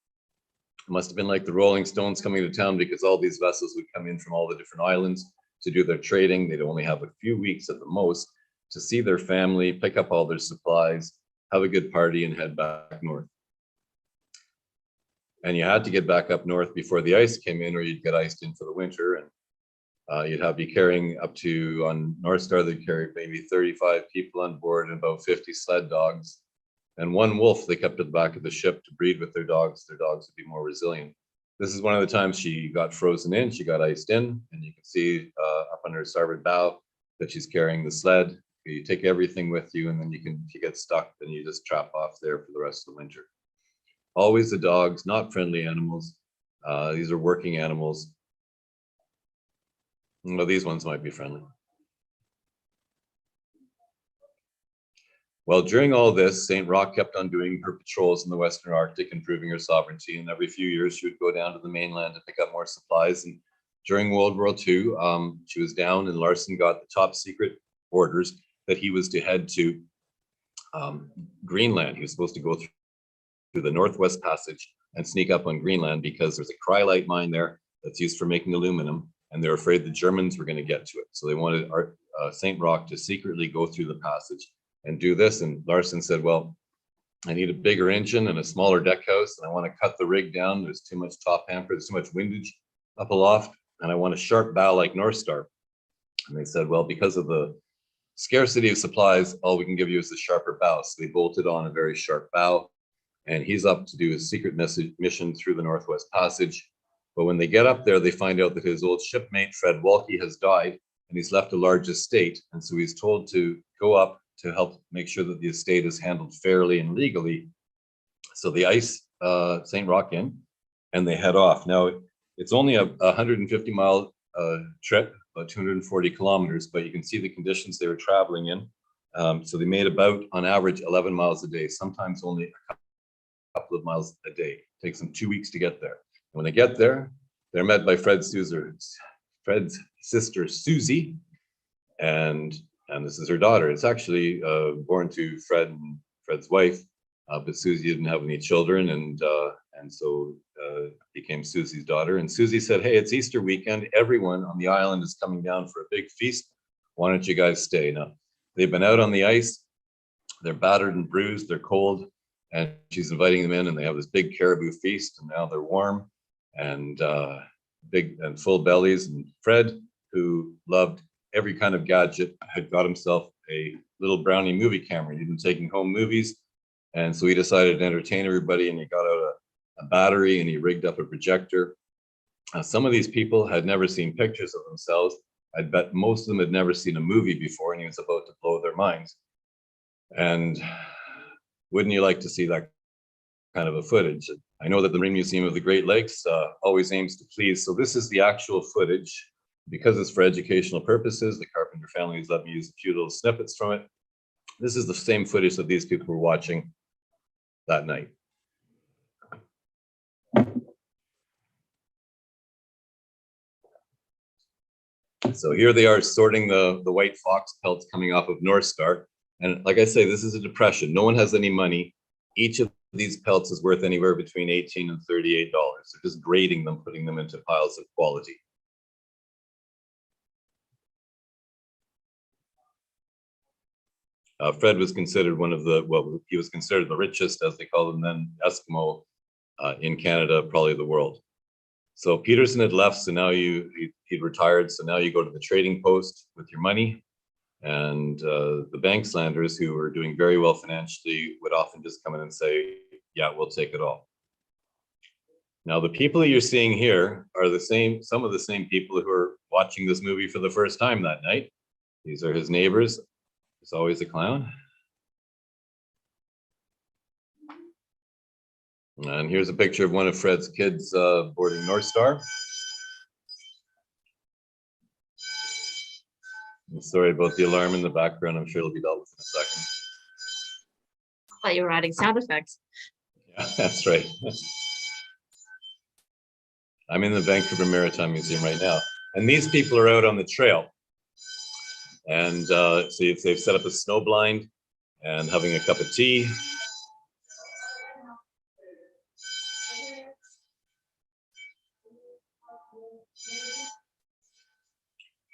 It must have been like the Rolling Stones coming to town, because all these vessels would come in from all the different islands to do their trading. They'd only have a few weeks at the most to see their family, pick up all their supplies, have a good party, and head back north. And you had to get back up north before the ice came in, or you'd get iced in for the winter. And you'd have to be carrying up to, on North Star, they'd carry maybe 35 people on board and about 50 sled dogs. And 1 wolf they kept at the back of the ship to breed with their dogs. Their dogs would be more resilient. This is one of the times she got frozen in, she got iced in, and you can see up on her starboard bow that she's carrying the sled. You take everything with you, and then if you get stuck, then you just trap off there for the rest of the winter. Always the dogs, not friendly animals. These are working animals. Well, these ones might be friendly. Well, during all this, St. Roch kept on doing her patrols in the Western Arctic and proving her sovereignty. And every few years, she would go down to the mainland to pick up more supplies. And during World War II, she was down, and Larson got the top secret orders that he was to head to Greenland. He was supposed to go through the Northwest Passage and sneak up on Greenland, because there's a cryolite mine there that's used for making aluminum, and they're afraid the Germans were going to get to it. So they wanted St. Roch to secretly go through the passage and do this. And Larson said, well, I need a bigger engine and a smaller deck house, and I want to cut the rig down. There's too much top hamper, there's too much windage up aloft, and I want a sharp bow like North Star. And they said, well, because of the scarcity of supplies, all we can give you is a sharper bow. So they bolted on a very sharp bow, and he's up to do a secret mission through the Northwest Passage. But when they get up there, they find out that his old shipmate, Fred Walke, has died, and he's left a large estate. And so he's told to go up to help make sure that the estate is handled fairly and legally. So they ice St. Roch in, and they head off. Now, it's only a 150-mile trip, about 240 kilometers, but you can see the conditions they were traveling in. So they made about, on average, 11 miles a day, sometimes only a couple of miles a day. It takes them 2 weeks to get there. And when they get there, they're met by Fred's sister, Susie, and this is her daughter. It's actually born to Fred and Fred's wife, but Susie didn't have any children, and so became Susie's daughter. And Susie said, "Hey, it's Easter weekend. Everyone on the island is coming down for a big feast. Why don't you guys stay?" Now, they've been out on the ice. They're battered and bruised. They're cold, and she's inviting them in, and they have this big caribou feast. And now they're warm and big and full bellies. And Fred, who loved every kind of gadget, had got himself a little brownie movie camera. He'd been taking home movies, and so he decided to entertain everybody, and he got out a battery and he rigged up a projector. Some of these people had never seen pictures of themselves. I'd bet most of them had never seen a movie before, and he was about to blow their minds. And wouldn't you like to see that kind of a footage? I know that the Marine Museum of the Great Lakes always aims to please. So this is the actual footage. Because it's for educational purposes, the Carpenter family has let me use a few little snippets from it. This is the same footage that these people were watching that night. So here they are sorting the white fox pelts coming off of North Star. And like I say, this is a depression. No one has any money. Each of these pelts is worth anywhere between $18 and $38. They're just grading them, putting them into piles of quality. Fred was considered he was considered the richest, as they called them then, Eskimo in Canada, probably the world. So Peterson had left, so now he'd retired. So now you go to the trading post with your money, and the Bankslanders, who were doing very well financially, would often just come in and say, "Yeah, we'll take it all." Now, the people you're seeing here are some of the same people who are watching this movie for the first time that night. These are his neighbors. There's always a clown. And here's a picture of one of Fred's kids boarding North Star. I'm sorry about the alarm in the background. I'm sure it'll be dealt with in a second. I thought you were adding sound effects. Yeah, that's right. I'm in the Vancouver Maritime Museum right now. And these people are out on the trail. And so they've set up a snow blind and having a cup of tea.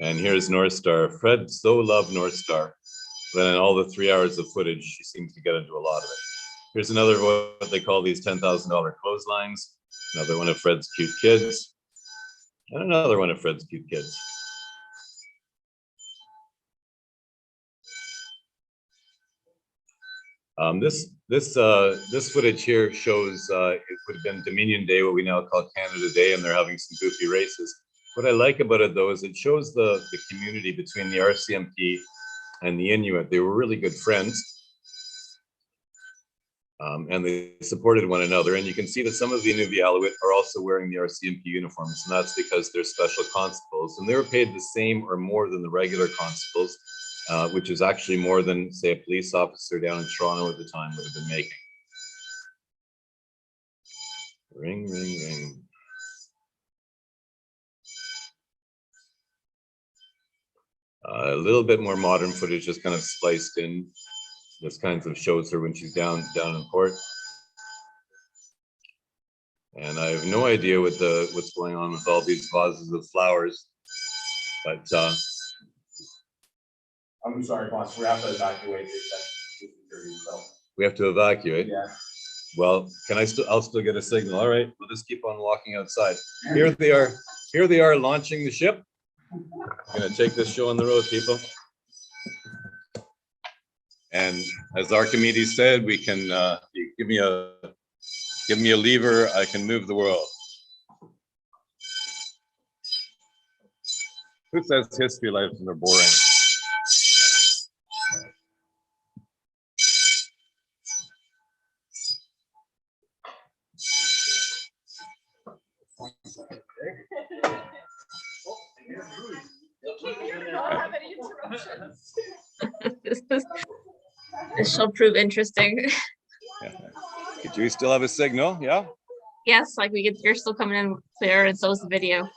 And here's North Star. Fred so loved North Star. Then in all the 3 hours of footage, she seems to get into a lot of it. Here's another what they call these $10,000 clotheslines. Another one of Fred's cute kids. And another one of Fred's cute kids. This footage here shows it would have been Dominion Day, what we now call Canada Day, and they're having some goofy races. What I like about it, though, is it shows the community between the RCMP and the Inuit. They were really good friends, and they supported one another. And you can see that some of the Inuvialuit are also wearing the RCMP uniforms, and that's because they're special constables, and they were paid the same or more than the regular constables, which is actually more than, say, a police officer down in Toronto at the time would have been making. Ring, ring, ring. A little bit more modern footage just kind of spliced in. This kind of shows her when she's down in port. And I have no idea what's going on with all these vases of flowers, but I'm sorry, boss. We have to evacuate. We have to evacuate. Yeah. Well, I'll still get a signal. All right, we'll just keep on walking outside. Here they are. Here they are launching the ship. I'm gonna take this show on the road, people. And as Archimedes said, we can give me a Give me a lever, I can move the world. Who says history lessons are boring? This shall prove interesting. Do we still have a signal? Yeah. Yes, like you're still coming in clear, and so is the video.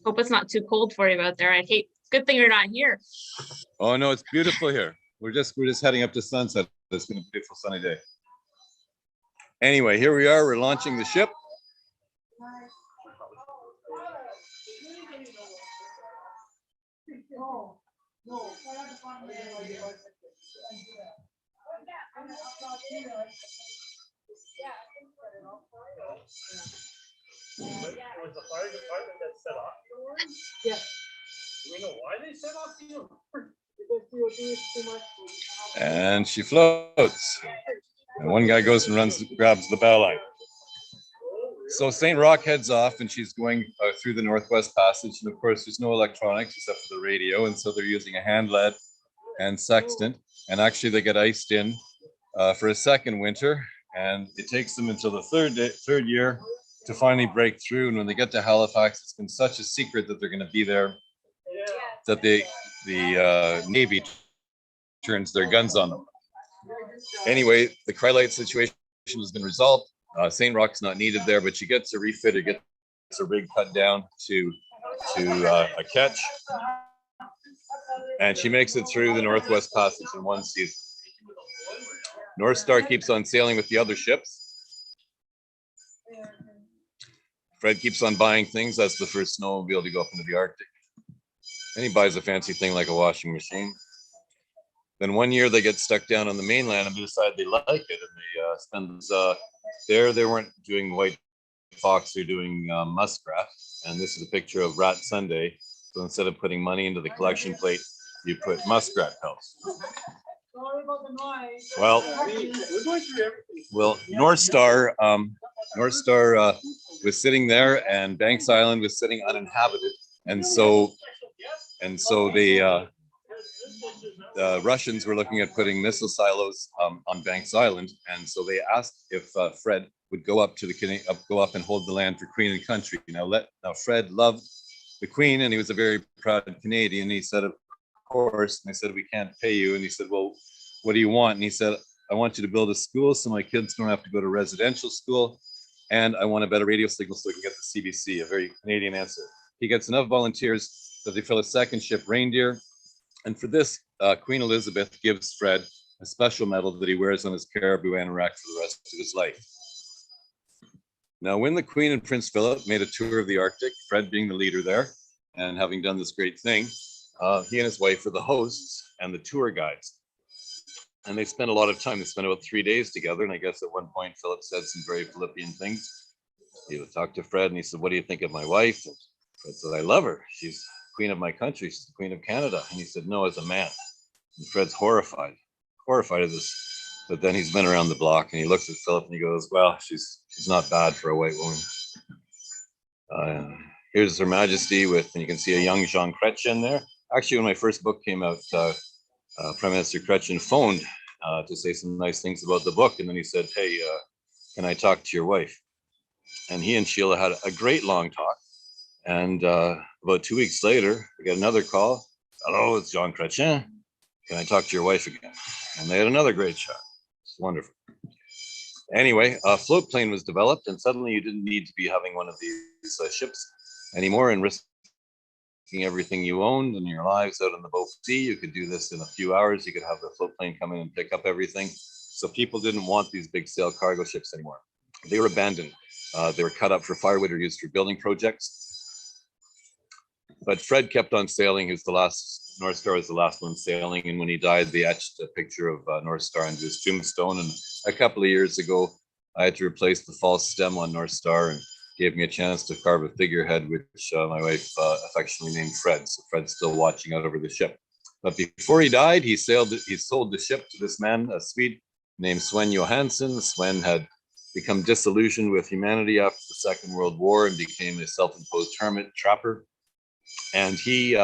Hope it's not too cold for you out there. Good thing you're not here. Oh no, it's beautiful here. We're just heading up to sunset. It's been a beautiful sunny day. Anyway, here we are. We're launching the ship. It was the fire department that set off the alarm? Yeah. Do we know why they set off the alarm? Because CO2 is too much. And she floats. And one guy goes and grabs the bow line. So St. Roch heads off, and she's going through the Northwest Passage. And of course, there's no electronics except for the radio. And so they're using a hand lead and sextant. And actually, they get iced in for a second winter. And it takes them until the third year to finally break through. And when they get to Halifax, it's been such a secret that they're going to be there that the Navy turns their guns on them. Anyway, the cryolite situation has been resolved. St. Roch's not needed there, but she gets a refit, or gets a rig cut down to a catch. And she makes it through the Northwest Passage in one season. North Star keeps on sailing with the other ships. Fred keeps on buying things. That's the first snowmobile to go up into the Arctic. And he buys a fancy thing like a washing machine. Then one year they get stuck down on the mainland and they decide they like it, and they spend there. They weren't doing white fox, they're doing muskrat. And this is a picture of Rat Sunday. So instead of putting money into the collection plate, you put muskrat pelts. Well, North Star was sitting there, and Banks Island was sitting uninhabited, and so the Russians were looking at putting missile silos on Banks Island, and so they asked if Fred would go up and hold the land for Queen and Country. Now Fred loved the Queen, and he was a very proud Canadian. He said, of course. And they said, we can't pay you. And he said, well, what do you want? And he said, I want you to build a school so my kids don't have to go to residential school, and I want a better radio signal so we can get the CBC. A very Canadian answer. He gets enough volunteers that they fill a second ship, Reindeer. And for this, Queen Elizabeth gives Fred a special medal that he wears on his caribou anorak for the rest of his life. Now, when the Queen and Prince Philip made a tour of the Arctic, Fred being the leader there, and having done this great thing, he and his wife were the hosts and the tour guides. And they spent a lot of time. They spent about 3 days together. And I guess at one point, Philip said some very Philippian things. He would talk to Fred, and he said, what do you think of my wife? And Fred said, I love her. She's queen of my country. She's the queen of Canada. And he said, no, as a man. And Fred's horrified of this. But then he's been around the block, and he looks at Philip and he goes, well, she's not bad for a white woman. Here's Her Majesty with, and you can see a young Jean Chrétien there. Actually, when my first book came out, Prime Minister Chrétien phoned to say some nice things about the book. And then he said, hey, can I talk to your wife? And he and Sheila had a great long talk. And about 2 weeks later, we got another call. Hello, it's Jean Chrétien. Can I talk to your wife again? And they had another great chat. It's wonderful. Anyway, a float plane was developed, and suddenly you didn't need to be having one of these ships anymore and risking everything you owned and your lives out on the Beauce Sea. You could do this in a few hours. You could have the float plane come in and pick up everything. So people didn't want these big sail cargo ships anymore. They were abandoned. They were cut up for firewood or used for building projects. But Fred kept on sailing. He was the last. North Star was the last one sailing. And when he died, they etched a picture of North Star into his tombstone. And a couple of years ago, I had to replace the false stem on North Star, and gave me a chance to carve a figurehead, which my wife affectionately named Fred. So Fred's still watching out over the ship. But before he died, he sold the ship to this man, a Swede named Sven Johansson. Sven had become disillusioned with humanity after the Second World War and became a self-imposed hermit trapper. And he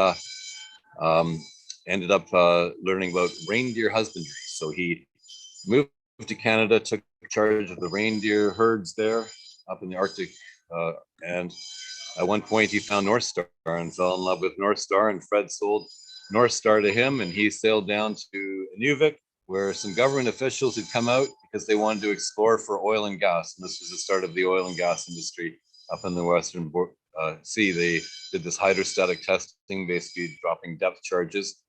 ended up learning about reindeer husbandry. So he moved to Canada, took charge of the reindeer herds there up in the Arctic. And at one point he found North Star and fell in love with North Star, and Fred sold North Star to him, and he sailed down to Inuvik, where some government officials had come out because they wanted to explore for oil and gas. And this was the start of the oil and gas industry up in the Western Sea. They did this hydrostatic testing, basically dropping depth charges.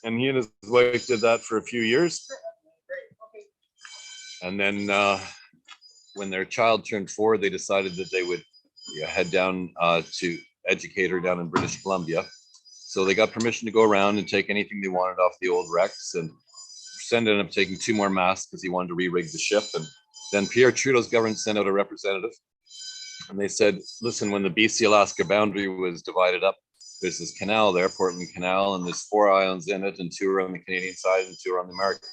And he and his wife did that for a few years. And then when their child turned 4, they decided that they would head down to educate her down in British Columbia. So they got permission to go around and take anything they wanted off the old wrecks. And Sven ended up taking 2 more masts because he wanted to re-rig the ship. And then Pierre Trudeau's government sent out a representative. And they said, listen, when the BC-Alaska boundary was divided up, there's this canal there, Portland Canal, and there's 4 islands in it, and 2 are on the Canadian side and 2 are on the American.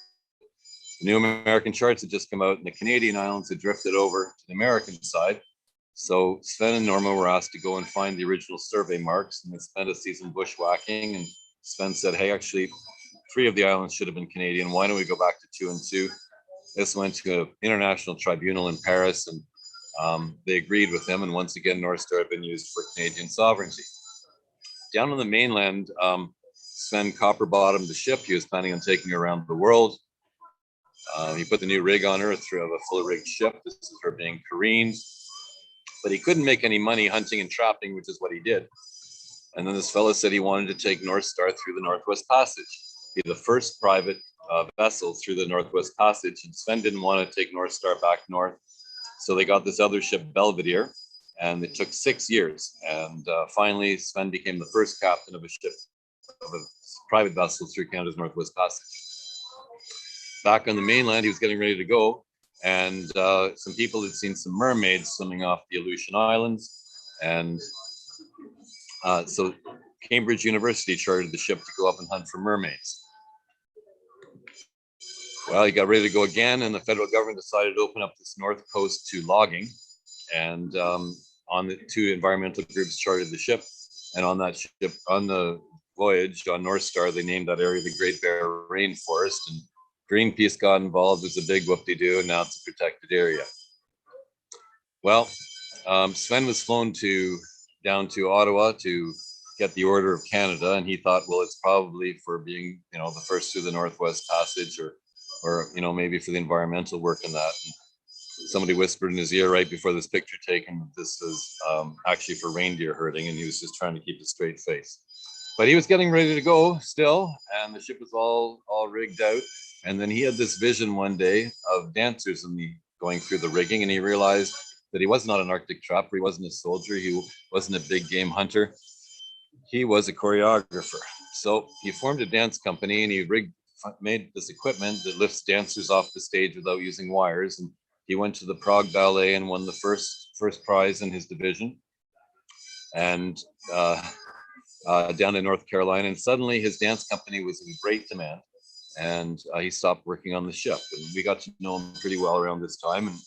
The new American charts had just come out, and the Canadian islands had drifted over to the American side. So Sven and Norma were asked to go and find the original survey marks, and they spent a season bushwhacking. And Sven said, hey, actually, 3 of the islands should have been Canadian. Why don't we go back to 2 and 2? This went to an international tribunal in Paris, and they agreed with him. And once again, North Star had been used for Canadian sovereignty. Down on the mainland, Sven copper-bottomed the ship. He was planning on taking her around the world. He put the new rig on her through a fully rigged ship. This is her being careened. But he couldn't make any money hunting and trapping, which is what he did. And then this fellow said he wanted to take North Star through the Northwest Passage, be the first private vessel through the Northwest Passage. And Sven didn't want to take North Star back north. So they got this other ship, Belvedere, and it took 6 years. And finally, Sven became the first captain of a ship, of a private vessel through Canada's Northwest Passage. Back on the mainland, he was getting ready to go. And some people had seen some mermaids swimming off the Aleutian Islands. And so Cambridge University chartered the ship to go up and hunt for mermaids. Well, he got ready to go again, and the federal government decided to open up this north coast to logging. And on the 2 environmental groups chartered the ship. And on that ship, on the voyage on North Star, they named that area the Great Bear Rainforest. And Greenpeace got involved. It was a big whoop-de-doo, and now it's a protected area. Well, Sven was flown down to Ottawa to get the Order of Canada, and he thought, well, it's probably for being, the first through the Northwest Passage, or maybe for the environmental work and that. And somebody whispered in his ear right before this picture taken that this is actually for reindeer herding, and he was just trying to keep a straight face. But he was getting ready to go still, and the ship was all rigged out. And then he had this vision one day of dancers going through the rigging, and he realized that he was not an Arctic trapper. He wasn't a soldier. He wasn't a big game hunter. He was a choreographer. So he formed a dance company, and he made this equipment that lifts dancers off the stage without using wires. And he went to the Prague Ballet and won the first prize in his division. And down in North Carolina, and suddenly his dance company was in great demand. And he stopped working on the ship. And we got to know him pretty well around this time. And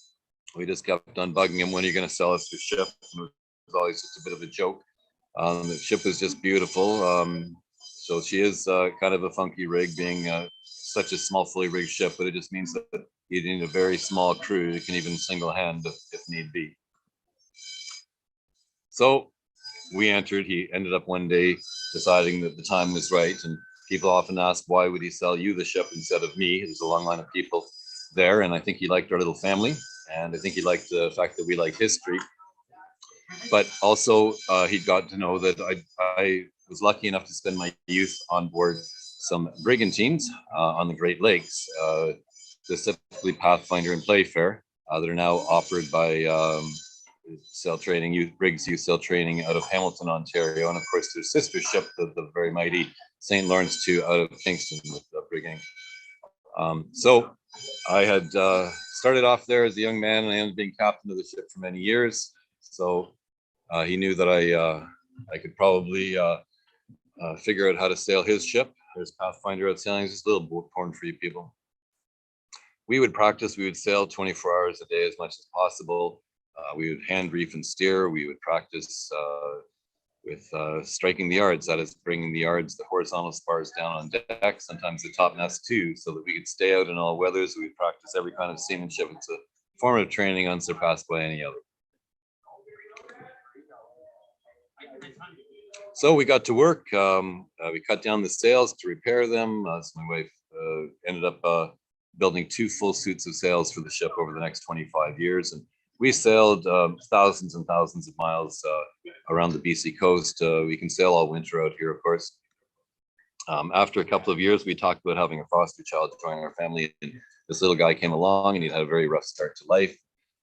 we just kept on bugging him, when are you going to sell us the ship? And it was always just a bit of a joke. The ship was just beautiful. So she is kind of a funky rig, being such a small, fully rigged ship, but it just means that you need a very small crew that can even single hand if need be. So we entered. He ended up one day deciding that the time was right. And people often ask, why would he sell you the ship instead of me? There's a long line of people there. And I think he liked our little family. And I think he liked the fact that we like history. But also he got to know that I was lucky enough to spend my youth on board some brigantines on the Great Lakes, specifically Pathfinder and Playfair, that are now offered by Briggs Youth Sail Training out of Hamilton, Ontario. And of course, their sister ship, the very mighty St. Lawrence II out of Kingston with Brigging. So I had started off there as a young man, and I ended up being captain of the ship for many years. So he knew that I could probably figure out how to sail his ship. There's Pathfinder out sailing. Just a little boat porn for you people. we would practice. We would sail 24 hours a day as much as possible. We would hand reef and steer. We would practice with striking the yards, that is bringing the yards, the horizontal spars down on deck, sometimes the top mast too, so that we could stay out in all weathers. We would practice every kind of seamanship. It's a form of training unsurpassed by any other. So we got to work. We cut down the sails to repair them. So my wife ended up building 2 full suits of sails for the ship over the next 25 years. And we sailed thousands and thousands of miles around the BC coast. We can sail all winter out here, of course. After a couple of years, we talked about having a foster child join our family. And this little guy came along and he had a very rough start to life,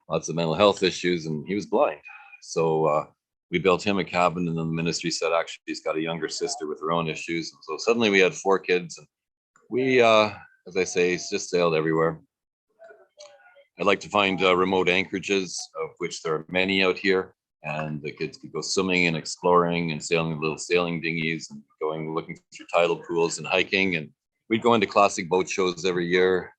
lots of mental health issues, and he was blind. So we built him a cabin, and then the ministry said, actually, he's got a younger sister with her own issues. And so suddenly we had 4 kids, and we, as I say, just sailed everywhere. I'd like to find remote anchorages, of which there are many out here, and the kids could go swimming and exploring and sailing little sailing dinghies and going looking through tidal pools and hiking. And we'd go into classic boat shows every year,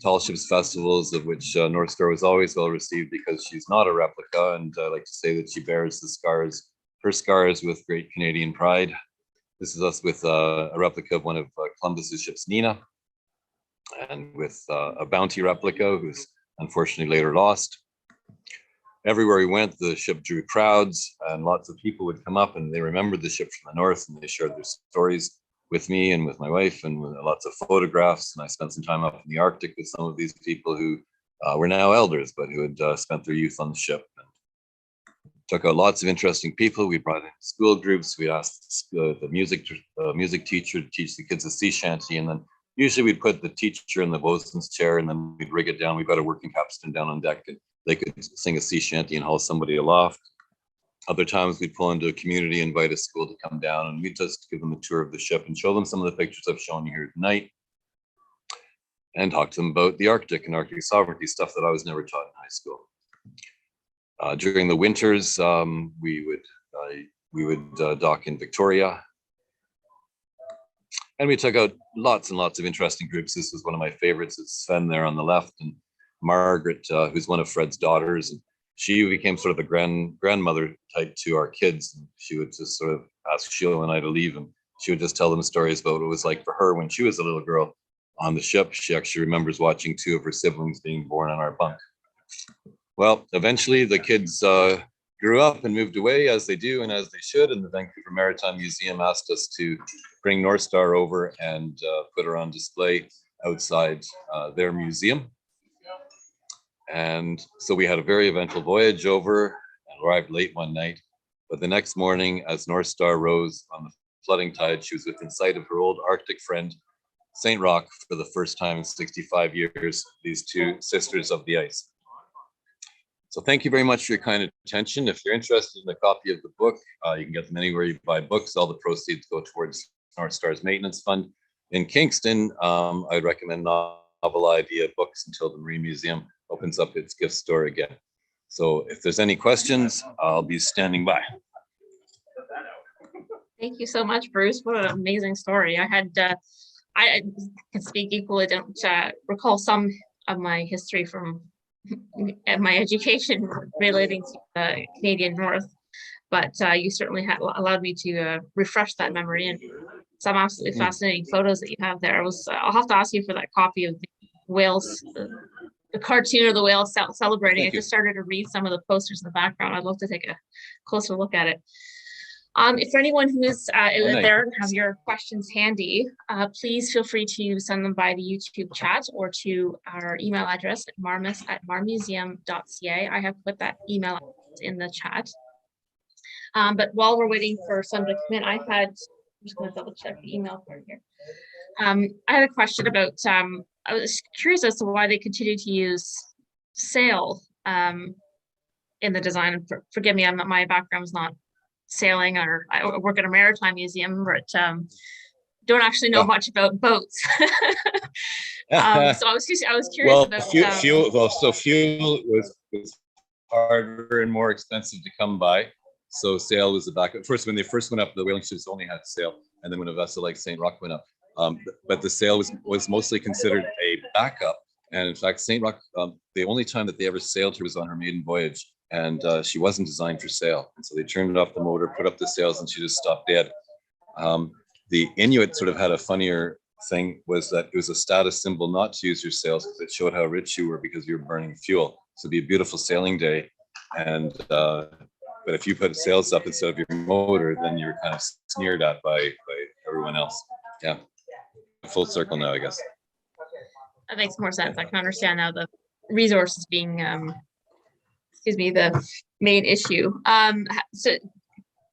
tall ships festivals, of which North Star was always well received because she's not a replica, and I like to say that she bears the scars, her scars, with great Canadian pride. This is us with a replica of one of Columbus's ships, Nina, and with a Bounty replica who's unfortunately later lost. Everywhere we went, the ship drew crowds, and lots of people would come up and they remembered the ship from the north, and they shared their stories with me and with my wife, and with lots of photographs. And I spent some time up in the Arctic with some of these people who were now elders, but who had spent their youth on the ship. And took out lots of interesting people. We brought in school groups. We asked the music teacher to teach the kids a sea shanty, and then usually we'd put the teacher in the bosun's chair, and then we'd rig it down. We've got a working capstan down on deck, and they could sing a sea shanty and haul somebody aloft. Other times we'd pull into a community, invite a school to come down, and we'd just give them a tour of the ship and show them some of the pictures I've shown you here tonight, and talk to them about the Arctic and Arctic sovereignty, stuff that I was never taught in high school. During the winters, we would dock in Victoria, and we took out lots and lots of interesting groups. This was one of my favorites. It's Sven there on the left, and Margaret, who's one of Fred's daughters. And she became sort of the grandmother type to our kids. And she would just sort of ask Sheila and I to leave, and she would just tell them stories about what it was like for her when she was a little girl on the ship. She actually remembers watching 2 of her siblings being born on our bunk. Well, eventually the kids grew up and moved away, as they do and as they should, and the Vancouver Maritime Museum asked us to bring North Star over and put her on display outside their museum. And so we had a very eventful voyage over and arrived late one night. But the next morning, as North Star rose on the flooding tide, she was within sight of her old Arctic friend, St. Roch, for the first time in 65 years, these 2 sisters of the ice. So thank you very much for your kind attention. If you're interested in a copy of the book, you can get them anywhere you buy books. All the proceeds go towards North Star's maintenance fund. In Kingston, I'd recommend Novel Idea Books until the Marine Museum opens up its gift store again. So if there's any questions, I'll be standing by. Thank you so much, Bruce. What an amazing story. I can speak equally, don't recall some of my history from my education relating to the Canadian North, but you certainly allowed me to refresh that memory, and some absolutely fascinating photos that you have there. I'll have to ask you for that copy of the whales, the cartoon of the whale celebrating. I just started to read some of the posters in the background. I'd love to take a closer look at it. If for anyone who is there and have your questions handy, please feel free to send them by the YouTube chat or to our email address at marmis@marmuseum.ca. I have put that email in the chat. But while we're waiting for some to come in, I'm just going to double check the email part here. I had a question about, I was curious as to why they continue to use sail in the design. Forgive me, my background is not sailing, or I work at a maritime museum, but don't actually know much about boats. So I was curious about fuel. So fuel was harder and more expensive to come by. So sail was the backup. First, when they first went up, the whaling ships only had sail, and then when a vessel like St. Roch went up, but the sail was mostly considered a backup. And in fact, St. Rock, the only time that they ever sailed her was on her maiden voyage, and she wasn't designed for sail. And so they turned off the motor, put up the sails, and she just stopped dead. The Inuit sort of had a funnier thing, was that it was a status symbol not to use your sails because it showed how rich you were because you were burning fuel. So it'd be a beautiful sailing day. And but if you put sails up instead of your motor, then you're kind of sneered at by everyone else. Yeah. Full circle now, I guess. That makes more sense. I can understand now the resources being, the main issue. So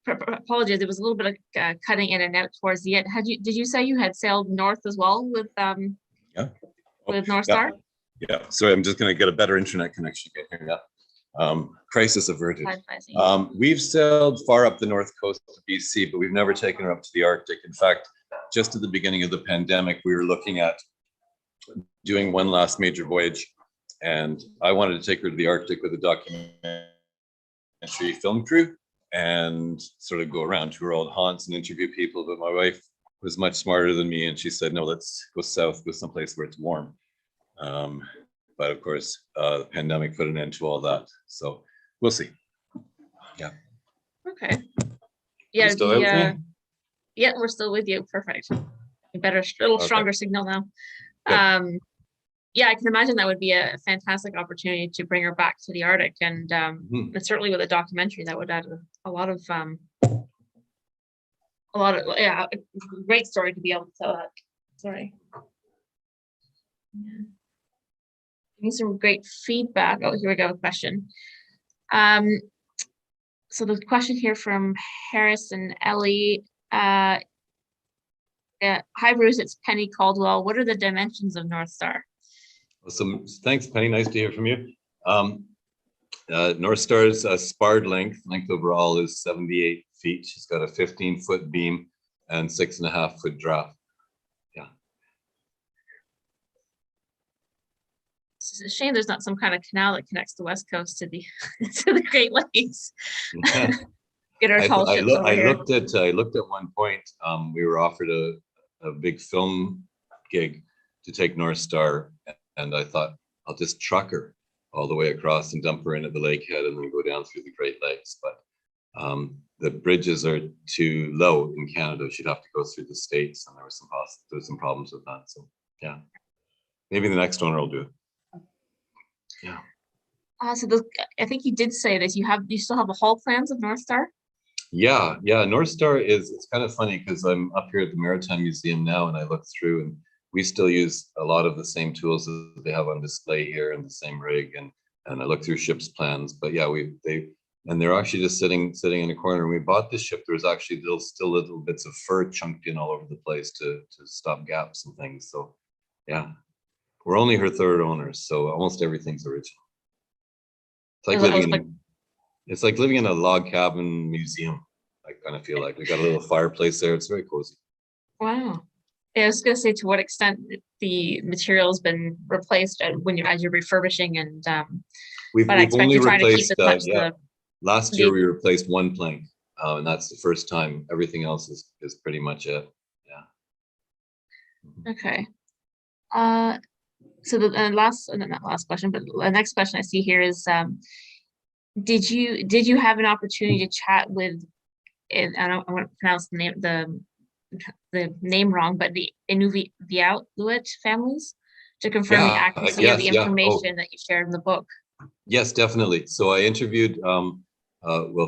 apologies, there was a little bit of cutting in and out towards the end. Did you say you had sailed north as well with with North Star? Yeah. Sorry, I'm just going to get a better internet connection here now. Crisis averted. We've sailed far up the north coast of BC, but we've never taken her up to the Arctic. In fact, just at the beginning of the pandemic, we were looking at doing one last major voyage, and I wanted to take her to the Arctic with a documentary film crew and sort of go around to her old haunts and interview people. But my wife was much smarter than me, and she said, no, let's go south, go someplace where it's warm. But of course, the pandemic put an end to all that. So we'll see. Yeah. Okay. Yeah. Yeah, we're still with you. Perfect. Better, a little stronger signal now. Yeah, I can imagine that would be a fantastic opportunity to bring her back to the Arctic, and certainly with a documentary that would add a lot of a great story to be able to tell that. Sorry. Yeah. Getting some great feedback. Oh, here we go. Question. So the question here from Harris and Ellie. Hi Bruce, it's Penny Caldwell. What are the dimensions of North Star? Awesome. Thanks, Penny. Nice to hear from you. North Star's sparred length overall is 78 feet. She's got a 15-foot beam and 6.5-foot draft. Yeah. It's a shame there's not some kind of canal that connects the West Coast to the to the Great Lakes. Get our tall ships over here. I looked at one point. We were offered a big film gig to take North Star, and I thought I'll just truck her all the way across and dump her in at the lakehead and then go down through the Great Lakes. But the bridges are too low in Canada. She'd have to go through the States, and there was some problems with that. So yeah, maybe the next owner will do it. Yeah. So I think you did say this. You still have the hull plans of North Star? Yeah. North Star it's kind of funny because I'm up here at the Maritime Museum now, and I look through, and we still use a lot of the same tools that they have on display here, and the same rig, and I look through ships plans. But yeah, they're actually just sitting in a corner. When we bought this ship, there was actually still little bits of fur chunked in all over the place to stop gaps and things. So yeah, we're only her third owners, so almost everything's original. It's like living in a log cabin museum. I kind of feel like we got a little fireplace there. It's very cozy. Wow. Yeah, I was going to say, to what extent the material has been replaced as you're refurbishing, and we've only replaced last year we replaced one plank, and that's the first time. Everything else is pretty much it. Yeah. Okay. So not last question, but the next question I see here is, did you have an opportunity to chat with, and I don't want to pronounce the name wrong, but the Inuvialuit families, to confirm the accuracy of the information that you shared in the book? Yes, definitely. So I interviewed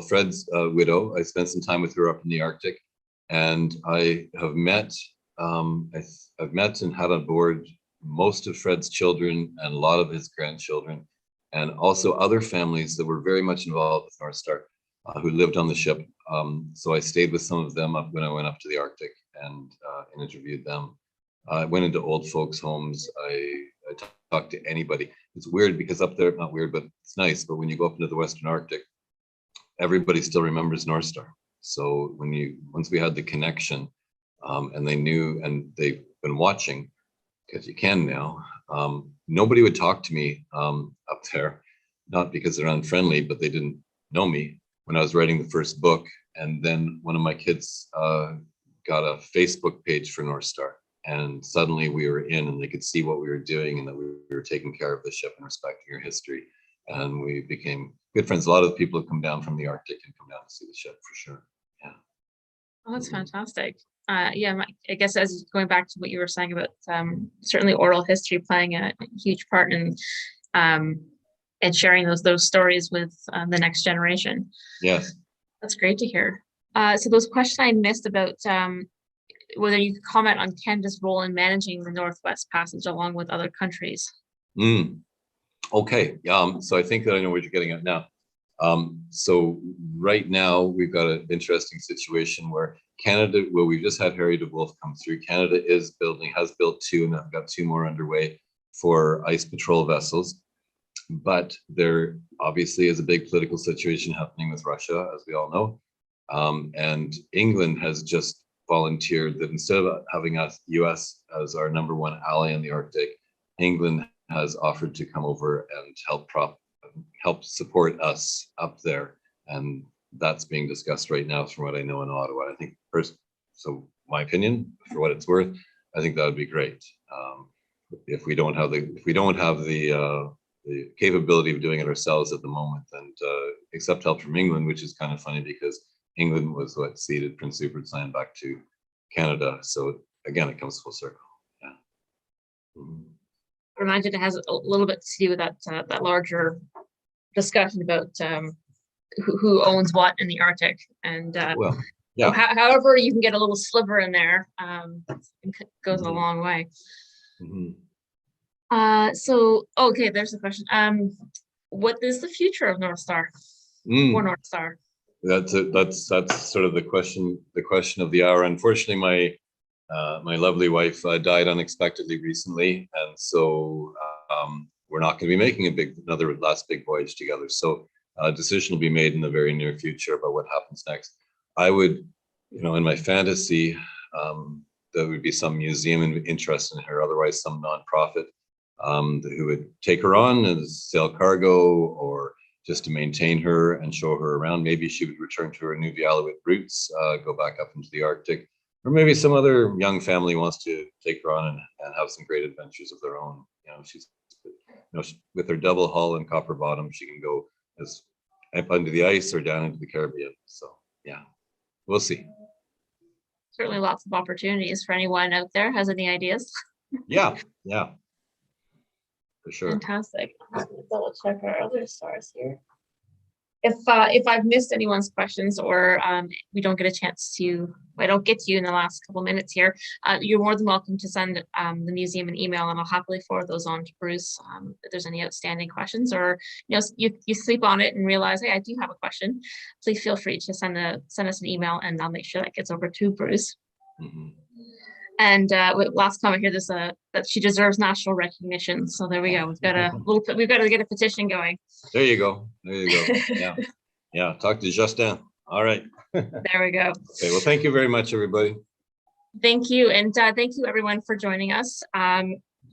Fred's widow. I spent some time with her up in the Arctic, and I have met I've met and had on board most of Fred's children and a lot of his grandchildren, and also other families that were very much involved with North Star, who lived on the ship. So I stayed with some of them when I went up to the Arctic and interviewed them. I went into old folks' homes. I talked to anybody. It's weird because up there, not weird, but it's nice. But when you go up into the Western Arctic, everybody still remembers North Star. So once we had the connection, and they knew, and they've been watching, because you can now, nobody would talk to me up there, not because they're unfriendly, but they didn't know me when I was writing the first book. And then one of my kids got a Facebook page for North Star, And suddenly we were in, and they could see what we were doing, and that we were taking care of the ship and respecting her history. And we became good friends. A lot of the people have come down from the Arctic and come down to see the ship for sure. Yeah. Oh, that's fantastic. Yeah, I guess as going back to what you were saying about certainly oral history playing a huge part in and sharing those stories with the next generation. Yes. That's great to hear. So those questions I missed about whether you could comment on Canada's role in managing the Northwest Passage along with other countries. Okay. So I think that I know what you're getting at now. So right now we've got an interesting situation where Canada, well, we've just had Harry DeWolf come through. Canada has built 2, and I've got 2 more underway for ice patrol vessels. But there obviously is a big political situation happening with Russia, as we all know. And England has just volunteered that instead of having us, US, as our #1 ally in the Arctic, England has offered to come over and help support us up there. And that's being discussed right now from what I know in Ottawa. I think first, so my opinion, for what it's worth, I think that would be great. If we don't have the capability of doing it ourselves at the moment, and accept help from England, which is kind of funny because England was what ceded Prince Rupert's land back to Canada. So again, it comes full circle. Yeah. I imagine it has a little bit to do with that larger discussion about who owns what in the Arctic, and well, yeah. However you can get a little sliver in there, it goes a long way. So okay, there's a question. What is the future of North Star or North Star? That's sort of the question of the hour. Unfortunately, my lovely wife died unexpectedly recently, and so we're not going to be making another last big voyage together. So a decision will be made in the very near future about what happens next. I would, in my fantasy, there would be some museum interested in her, otherwise some nonprofit who would take her on as sail cargo, or just to maintain her and show her around. Maybe she would return to her Nunavut roots, go back up into the Arctic, or maybe some other young family wants to take her on and have some great adventures of their own. She's, with her double hull and copper bottom, she can go as up under the ice or down into the Caribbean. So yeah, we'll see. Certainly lots of opportunities for anyone out there has any ideas. Yeah, for sure. Fantastic. I'm just going to double check our other stars here. If I've missed anyone's questions, or we don't get a chance to, I don't get to you in the last couple minutes here, you're more than welcome to send the museum an email, and I'll happily forward those on to Bruce if there's any outstanding questions, or you sleep on it and realize, hey, I do have a question. Please feel free to send us an email, and I'll make sure that gets over to Bruce. And last comment here, there's that she deserves national recognition. So there we go. We've got to get a petition going. There you go. Yeah. Talk to Justin. All right. There we go. Okay. Well, thank you very much, everybody. Thank you, and thank you everyone for joining us.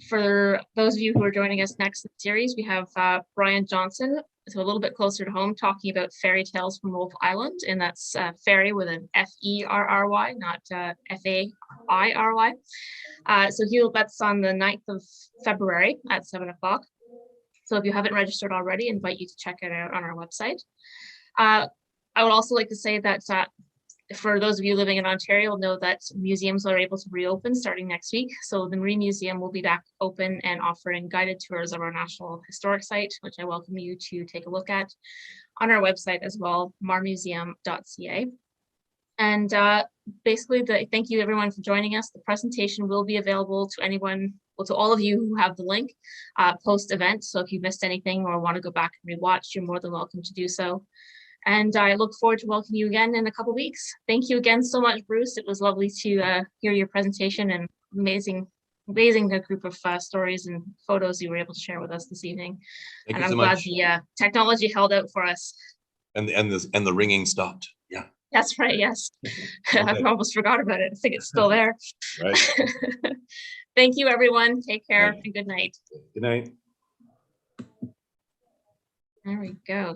For those of you who are joining us next in the series, we have Brian Johnson, so a little bit closer to home, talking about fairy tales from Wolfe Island, and that's fairy with an F-E-R-R-Y, not F-A-I-R-Y. So that's on the 9th of February at 7 o'clock. So if you haven't registered already, I invite you to check it out on our website. I would also like to say that for those of you living in Ontario, know that museums are able to reopen starting next week. So the Marine Museum will be back open and offering guided tours of our National Historic Site, which I welcome you to take a look at on our website as well, marmuseum.ca. And basically, thank you everyone for joining us. The presentation will be available to anyone, well, to all of you who have the link post-event. So if you missed anything or want to go back and rewatch, you're more than welcome to do so. And I look forward to welcoming you again in a couple of weeks. Thank you again so much, Bruce. It was lovely to hear your presentation, and amazing group of stories and photos you were able to share with us this evening. Thank and you I'm so glad much. the technology held out for us. And the ringing stopped. Yeah. That's right. Yes. Okay. I almost forgot about it. I think it's still there. Right. Thank you, everyone. Take care and good night. Good night. There we go.